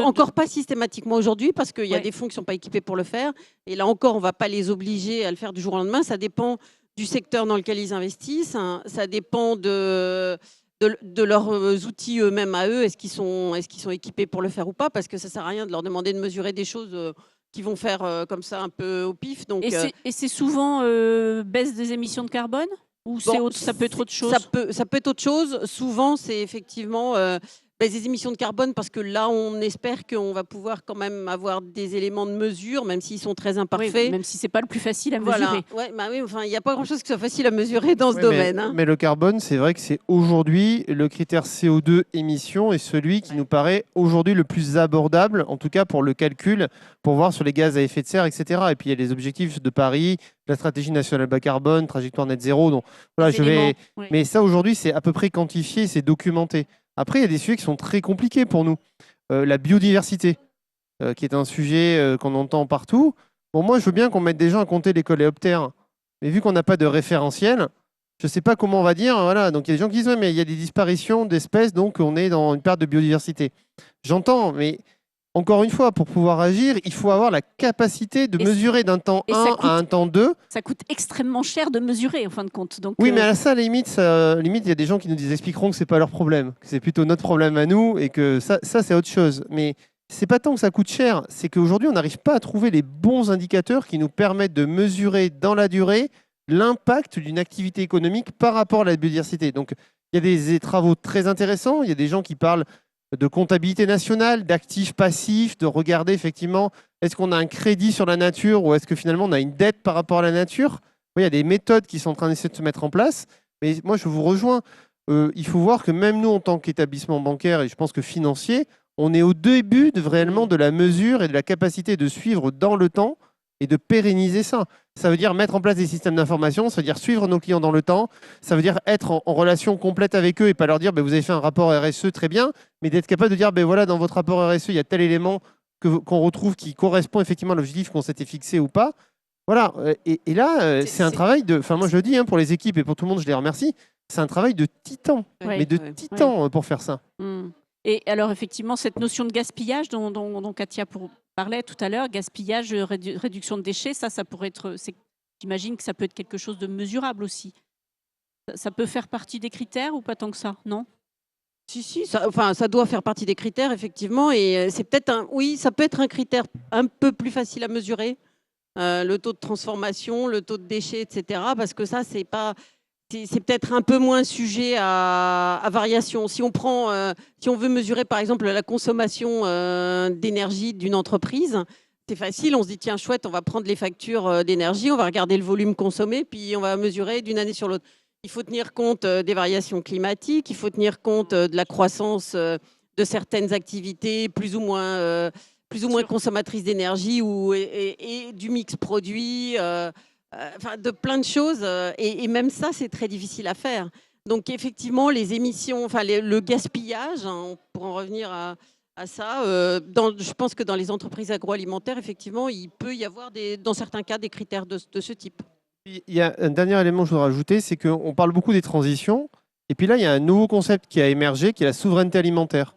Speaker 5: encore pas systématiquement aujourd'hui, parce qu'il y a des fonds qui ne sont pas équipés pour le faire. Et là encore, on ne va pas les obliger à le faire du jour au lendemain. Ça dépend du secteur dans lequel ils investissent. Hein. Ça dépend de leurs outils eux-mêmes à eux. Est-ce qu'ils sont équipés pour le faire ou pas? Parce que ça ne sert à rien de leur demander de mesurer des choses qu'ils vont faire comme ça un peu au pif. Donc,
Speaker 1: et c'est souvent baisse des émissions de carbone? Ou ça peut être autre chose?
Speaker 5: Ça peut être autre chose. Souvent, c'est effectivement baisse des émissions de carbone, parce que là, on espère qu'on va pouvoir quand même avoir des éléments de mesure, même s'ils sont très imparfaits.
Speaker 1: Oui, même si ce n'est pas le plus facile à mesurer.
Speaker 5: Voilà. Oui, enfin, il n'y a pas grand-chose qui soit facile à mesurer dans ce domaine.
Speaker 4: Mais le carbone, c'est vrai que c'est aujourd'hui le critère CO2 émission est celui qui nous paraît aujourd'hui le plus abordable, en tout cas pour le calcul, pour voir sur les gaz à effet de serre, etc. Et puis il y a les objectifs de Paris, la stratégie nationale bas carbone, trajectoire net zéro. Donc voilà, Mais ça aujourd'hui, c'est à peu près quantifié, c'est documenté. Après, il y a des sujets qui sont très compliqués pour nous. La biodiversité. qui est un sujet qu'on entend partout. Bon, moi, je veux bien qu'on mette des gens à compter les coléoptères, mais vu qu'on n'a pas de référentiel, je ne sais pas comment on va dire. Voilà. Donc, il y a des gens qui disent, ouais, mais il y a des disparitions d'espèces, donc on est dans une perte de biodiversité. J'entends, mais encore une fois, pour pouvoir agir, il faut avoir la capacité de mesurer d'un temps 1 à un temps 2.
Speaker 1: Ça coûte extrêmement cher de mesurer, en fin de compte. Donc,
Speaker 4: oui, mais à ça, à la limite, il y a des gens qui nous expliqueront que ce n'est pas leur problème, que c'est plutôt notre problème à nous, et que ça c'est autre chose. Mais c'est pas tant que ça coûte cher, c'est qu'aujourd'hui, on n'arrive pas à trouver les bons indicateurs qui nous permettent de mesurer dans la durée l'impact d'une activité économique par rapport à la biodiversité. Donc, il y a des travaux très intéressants, il y a des gens qui parlent de comptabilité nationale, d'actifs passifs, de regarder effectivement, est-ce qu'on a un crédit sur la nature ou est-ce que finalement on a une dette par rapport à la nature. Il y a des méthodes qui sont en train d'essayer de se mettre en place, mais moi je vous rejoins. Il faut voir que même nous, en tant qu'établissement bancaire et je pense que financier, on est au début réellement de la mesure et de la capacité de suivre dans le temps et de pérenniser ça. Ça veut dire mettre en place des systèmes d'information, ça veut dire suivre nos clients dans le temps, ça veut dire être en relation complète avec eux et pas leur dire vous avez fait un rapport RSE très bien, mais d'être capable de dire voilà, dans votre rapport RSE, il y a tel élément qu'on retrouve qui correspond effectivement à l'objectif qu'on s'était fixé ou pas. Voilà, et là, c'est un travail de... Enfin, moi je le dis, pour les équipes et pour tout le monde, je les remercie, c'est un travail de titan, mais de titan pour faire ça.
Speaker 1: Et alors, effectivement, cette notion de gaspillage dont Katia parlait tout à l'heure, gaspillage, réduction de déchets, ça pourrait être... J'imagine que ça peut être quelque chose de mesurable aussi. Ça peut faire partie des critères ou pas tant que ça, non ?
Speaker 5: Si, ça doit faire partie des critères, effectivement. Et c'est peut-être oui, ça peut être un critère un peu plus facile à mesurer. Le taux de transformation, le taux de déchets, etc. Parce que ça, c'est peut-être un peu moins sujet à variation. Si on veut mesurer, par exemple, la consommation d'énergie d'une entreprise, c'est facile. On se dit, tiens, chouette, on va prendre les factures d'énergie, on va regarder le volume consommé, puis on va mesurer d'une année sur l'autre. Il faut tenir compte des variations climatiques, il faut tenir compte de la croissance de certaines activités plus ou moins consommatrices d'énergie et du mix produit, de plein de choses. Et même ça, c'est très difficile à faire. Donc effectivement, les émissions, le gaspillage, on pourra en revenir à ça. Je pense que dans les entreprises agroalimentaires, effectivement, il peut y avoir dans certains cas des critères de ce type.
Speaker 4: Il y a un dernier élément que je voudrais rajouter, c'est qu'on parle beaucoup des transitions. Et puis là, il y a un nouveau concept qui a émergé, qui est la souveraineté alimentaire.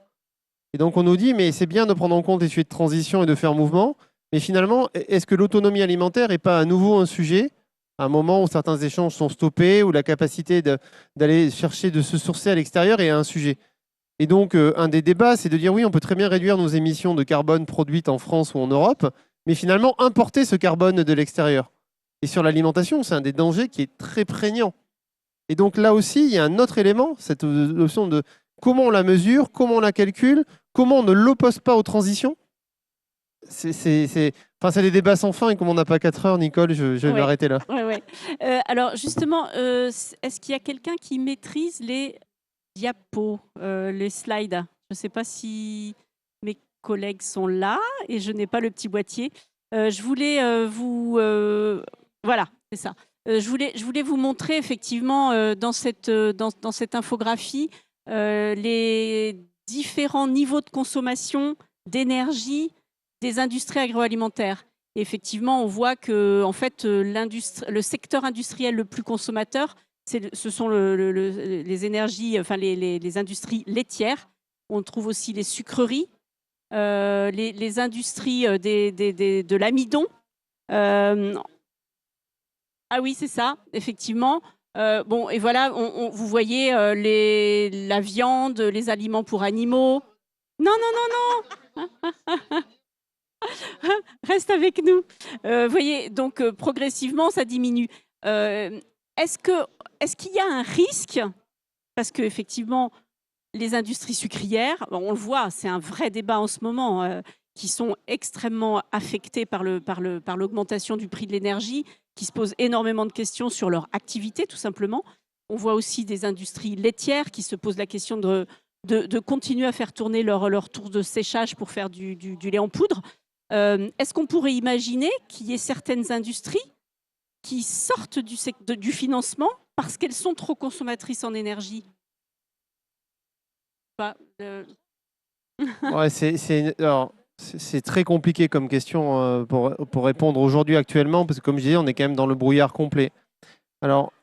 Speaker 4: Et donc, on nous dit, mais c'est bien de prendre en compte les sujets de transition et de faire mouvement. Mais finalement, est-ce que l'autonomie alimentaire n'est pas à nouveau un sujet, à un moment où certains échanges sont stoppés, où la capacité d'aller chercher, de se sourcer à l'extérieur est un sujet. Et donc, un des débats, c'est de dire, oui, on peut très bien réduire nos émissions de carbone produites en France ou en Europe, mais finalement, importer ce carbone de l'extérieur. Et sur l'alimentation, c'est un des dangers qui est très prégnant. Et donc là aussi, il y a un autre élément, cette notion de comment on la mesure, comment on la calcule, comment on ne l'oppose pas aux transitions. C'est des débats sans fin et comme on n'a pas 4 heures, Nicole, je vais m'arrêter là.
Speaker 1: Alors justement, est-ce qu'il y a quelqu'un qui maîtrise les diapos, les slides ? Je ne sais pas si mes collègues sont là et je n'ai pas le petit boîtier. Je voulais voilà, c'est ça. Je voulais vous montrer effectivement dans cette infographie les différents niveaux de consommation d'énergie des industries agroalimentaires. Et effectivement, on voit que en fait, le secteur industriel le plus consommateur, ce sont les énergies, les industries laitières. On trouve aussi les sucreries, les industries de l'amidon. Ah oui, c'est ça, effectivement. Et voilà, vous voyez la viande, les aliments pour animaux. Non. Reste avec nous. Vous voyez, donc progressivement, ça diminue. Est-ce qu'il y a un risque ? Parce qu'effectivement, les industries sucrières, on le voit, c'est un vrai débat en ce moment, qui sont extrêmement affectées par l'augmentation du prix de l'énergie, qui se posent énormément de questions sur leur activité, tout simplement. On voit aussi des industries laitières qui se posent la question de continuer à faire tourner leur tour de séchage pour faire du lait en poudre. Est-ce qu'on pourrait imaginer qu'il y ait certaines industries qui sortent du financement parce qu'elles sont trop consommatrices en énergie ?
Speaker 4: Alors, C'est très compliqué comme question pour répondre aujourd'hui actuellement, parce que comme je disais, on est quand même dans le brouillard complet. Alors,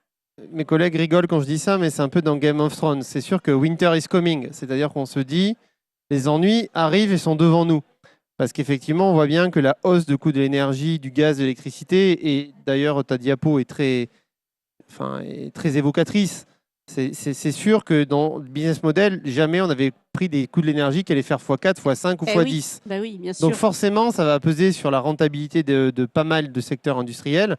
Speaker 4: mes collègues rigolent quand je dis ça, mais c'est un peu dans Game of Thrones. C'est sûr que winter is coming, c'est-à-dire qu'on se dit, les ennuis arrivent et sont devant nous. Parce qu'effectivement, on voit bien que la hausse de coût de l'énergie, du gaz, de l'électricité, et d'ailleurs ta diapo est très évocatrice. C'est sûr que dans le business model, jamais on avait pris des coûts de l'énergie qui allaient faire x4, x5 ou x10.
Speaker 1: Bah oui, bien sûr.
Speaker 4: Donc forcément, ça va peser sur la rentabilité de pas mal de secteurs industriels,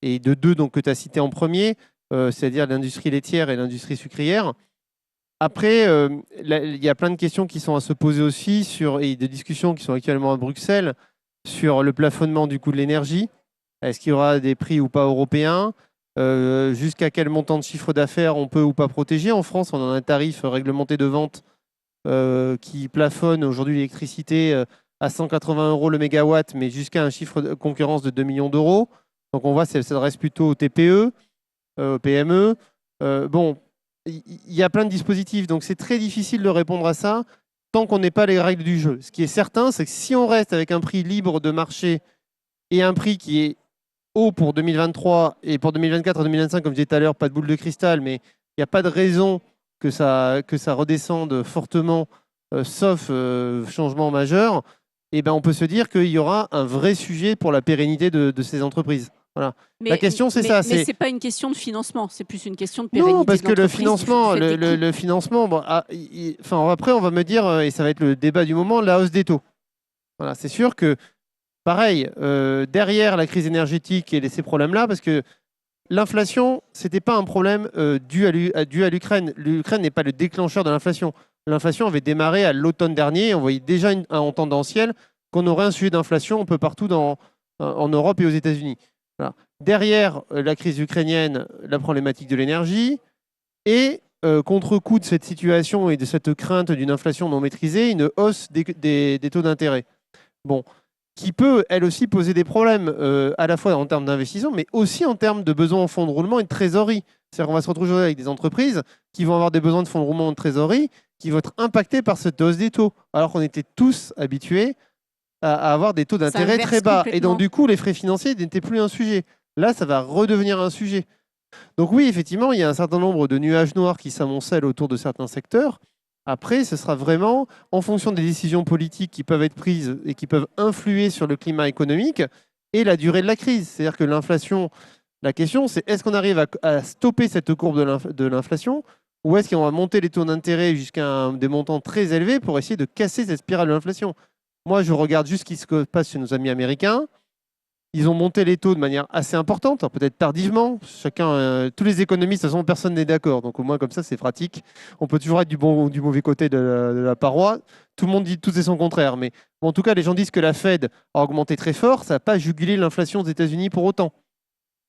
Speaker 4: et de deux donc, que tu as cités en premier, c'est-à-dire l'industrie laitière et l'industrie sucrière. Après, il y a plein de questions qui sont à se poser aussi, et de discussions qui sont actuellement à Bruxelles, sur le plafonnement du coût de l'énergie. Est-ce qu'il y aura des prix ou pas européens? Jusqu'à quel montant de chiffre d'affaires on peut ou pas protéger? En France, on a un tarif réglementé de vente qui plafonne aujourd'hui l'électricité à 180 € le mégawatt, mais jusqu'à un chiffre de concurrence de 2 millions d'euros. Donc on voit que ça s'adresse plutôt aux TPE, aux PME. Bon, il y a plein de dispositifs, donc c'est très difficile de répondre à ça tant qu'on n'ait pas les règles du jeu. Ce qui est certain, c'est que si on reste avec un prix libre de marché et un prix qui est haut pour 2023 et pour 2024 et 2025, comme je disais tout à l'heure, pas de boule de cristal, mais il n'y a pas de raison que ça redescende fortement, sauf changement majeur, et ben on peut se dire qu'il y aura un vrai sujet pour la pérennité de ces entreprises. Voilà. La question, c'est ça.
Speaker 1: Mais ce n'est pas une question de financement, c'est plus une question de pérennité.
Speaker 4: Non, parce que le
Speaker 1: financement,
Speaker 4: bon, après, on va me dire, et ça va être le débat du moment, la hausse des taux. Voilà, c'est sûr que, pareil, derrière la crise énergétique et ces problèmes-là, parce que l'inflation, ce n'était pas un problème dû à l'Ukraine. L'Ukraine n'est pas le déclencheur de l'inflation. L'inflation avait démarré à l'automne dernier. On voyait déjà en tendanciel qu'on aurait un sujet d'inflation un peu partout en Europe et aux États-Unis. Voilà. Derrière la crise ukrainienne, la problématique de l'énergie et contre-coup de cette situation et de cette crainte d'une inflation non maîtrisée, une hausse des taux d'intérêt. Bon, qui peut, elle aussi, poser des problèmes à la fois en termes d'investissement, mais aussi en termes de besoins en fonds de roulement et de trésorerie. C'est-à-dire qu'on va se retrouver avec des entreprises qui vont avoir des besoins de fonds de roulement et de trésorerie qui vont être impactés par cette hausse des taux, alors qu'on était tous habitués à avoir des taux d'intérêt très bas. Et donc, du coup, les frais financiers n'étaient plus un sujet. Là, ça va redevenir un sujet. Donc oui, effectivement, il y a un certain nombre de nuages noirs qui s'amoncellent autour de certains secteurs. Après, ce sera vraiment en fonction des décisions politiques qui peuvent être prises et qui peuvent influer sur le climat économique et la durée de la crise. C'est-à-dire que l'inflation, la question, c'est est-ce qu'on arrive à stopper cette courbe de l'inflation ou est-ce qu'on va monter les taux d'intérêt jusqu'à des montants très élevés pour essayer de casser cette spirale de l'inflation? Moi, je regarde juste ce qui se passe chez nos amis américains. Ils ont monté les taux de manière assez importante, peut-être tardivement. Tous les économistes, de toute façon, personne n'est d'accord. Donc au moins comme ça, c'est pratique. On peut toujours être du bon ou du mauvais côté de la paroi. Tout le monde dit tout et son contraire. Mais en tout cas, les gens disent que la Fed a augmenté très fort. Ça n'a pas jugulé l'inflation aux États-Unis pour autant.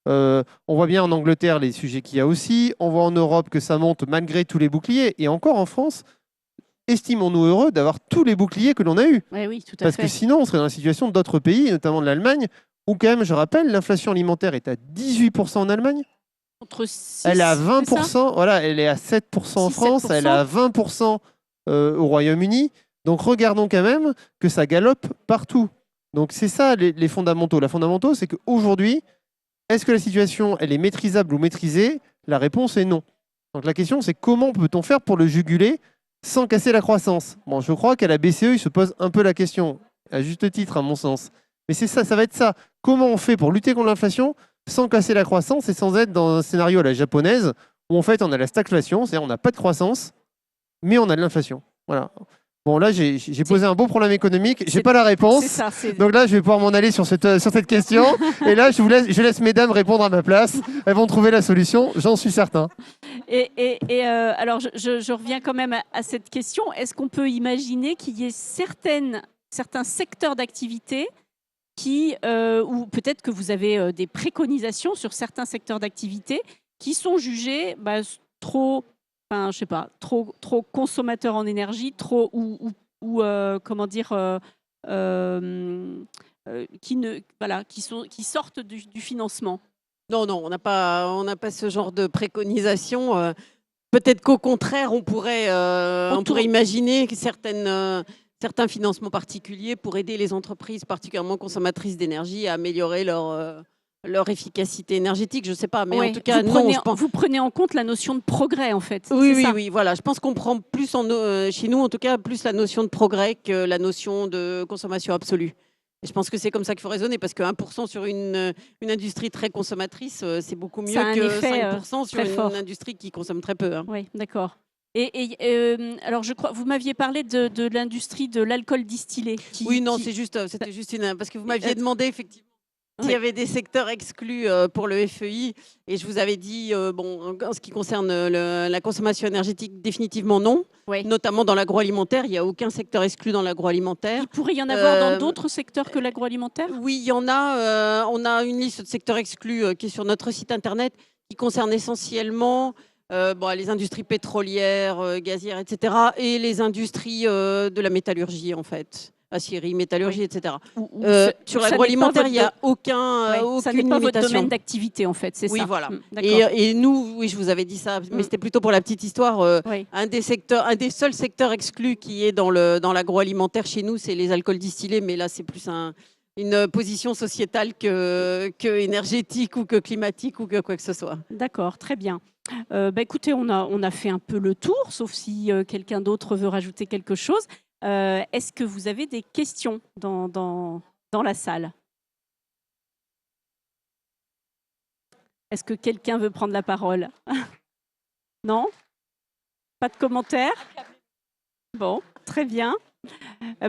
Speaker 4: On voit bien en Angleterre les sujets qu'il y a aussi. On voit en Europe que ça monte malgré tous les boucliers. Et encore en France, estimons-nous heureux d'avoir tous les boucliers que l'on a eus.
Speaker 1: Oui, tout à
Speaker 4: Parce
Speaker 1: fait.
Speaker 4: que sinon, on serait dans la situation d'autres pays, notamment de l'Allemagne, où quand même, je rappelle, l'inflation alimentaire est à 18% en Allemagne.
Speaker 1: Contre 6,
Speaker 4: elle est à 20%, voilà, elle est à 7% en France,
Speaker 1: 7%.
Speaker 4: elle est à 20% au Royaume-Uni. Donc regardons quand même que ça galope partout. Donc c'est ça les fondamentaux. Les fondamentaux, c'est qu'aujourd'hui, est-ce que la situation, elle est maîtrisable ou maîtrisée? La réponse est non. Donc la question, c'est comment peut-on faire pour le juguler sans casser la croissance? Bon, je crois qu'à la BCE, il se pose un peu la question, à juste titre, à mon sens. Mais c'est ça va être ça. Comment on fait pour lutter contre l'inflation sans casser la croissance et sans être dans un scénario à la japonaise où en fait on a la stagflation, c'est-à-dire on n'a pas de croissance, mais on a de l'inflation. Voilà. Bon, là, j'ai posé un beau problème économique, j'ai pas la réponse.
Speaker 1: Ça,
Speaker 4: donc là, je vais pouvoir m'en aller sur cette question. Et là, je laisse mesdames répondre à ma place. Elles vont trouver la solution, j'en suis certain.
Speaker 1: Alors, je reviens quand même à cette question. Est-ce qu'on peut imaginer qu'il y ait certains secteurs d'activité ou peut-être que vous avez des préconisations sur certains secteurs d'activité qui sont jugés trop consommateurs en énergie, qui sortent du financement?
Speaker 5: Non, on n'a pas ce genre de préconisation. Peut-être qu'au contraire, on pourrait imaginer que certains financements particuliers pour aider les entreprises particulièrement consommatrices d'énergie à améliorer leur efficacité énergétique. Je ne sais pas, mais
Speaker 1: Ouais,
Speaker 5: en tout cas, non, je pense.
Speaker 1: vous prenez en compte la notion de progrès, en fait.
Speaker 5: Oui,
Speaker 1: c'est
Speaker 5: oui,
Speaker 1: ça
Speaker 5: oui, voilà. Je pense qu'on prend plus chez nous, en tout cas, plus la notion de progrès que la notion de consommation absolue. Et je pense que c'est comme ça qu'il faut raisonner, parce que 1% sur une industrie très consommatrice, c'est beaucoup mieux
Speaker 1: Ça a un
Speaker 5: que
Speaker 1: effet
Speaker 5: 5% sur
Speaker 1: très fort.
Speaker 5: une industrie qui consomme très peu. Hein.
Speaker 1: Oui, d'accord. Alors, je crois, vous m'aviez parlé de l'industrie de l'alcool distillé.
Speaker 5: Oui, non, c'était juste parce que vous m'aviez
Speaker 1: Euh,
Speaker 5: demandé effectivement s'il
Speaker 1: oui.
Speaker 5: y avait des secteurs exclus pour le FEI, et je vous avais dit, bon, en ce qui concerne la consommation énergétique, définitivement non.
Speaker 1: Oui.
Speaker 5: Notamment dans l'agroalimentaire, il n'y a aucun secteur exclu dans l'agroalimentaire.
Speaker 1: Il pourrait y en avoir dans
Speaker 5: Euh,
Speaker 1: d'autres secteurs que l'agroalimentaire?
Speaker 5: Oui, il y en a. On a une liste de secteurs exclus qui est sur notre site internet, qui concerne essentiellement les industries pétrolières, gazières, etc., et les industries de la métallurgie, en fait. Aciérie, métallurgie,
Speaker 1: Oui.
Speaker 5: etc. Sur
Speaker 1: Ça n'est pas
Speaker 5: l'agroalimentaire,
Speaker 1: votre
Speaker 5: il n'y a
Speaker 1: ça n'est
Speaker 5: aucune
Speaker 1: pas votre domaine
Speaker 5: limitation.
Speaker 1: d'activité, en fait, c'est
Speaker 5: Oui,
Speaker 1: ça.
Speaker 5: voilà.
Speaker 1: D'accord.
Speaker 5: Et nous, oui, je vous avais dit ça, mais c'était plutôt pour la petite histoire.
Speaker 1: Oui.
Speaker 5: Un des seuls secteurs exclus qui est dans l'agroalimentaire chez nous, c'est les alcools distillés, mais là, c'est plus une position sociétale que énergétique ou que climatique ou que quoi que ce soit.
Speaker 1: D'accord, très bien. Écoutez, on a fait un peu le tour, sauf si quelqu'un d'autre veut rajouter quelque chose. Est-ce que vous avez des questions dans la salle? Est-ce que quelqu'un veut prendre la parole? Non? Pas de commentaires? Bon, très bien.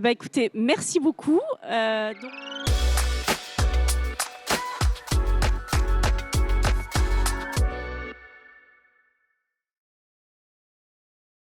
Speaker 1: Écoutez, merci beaucoup. Donc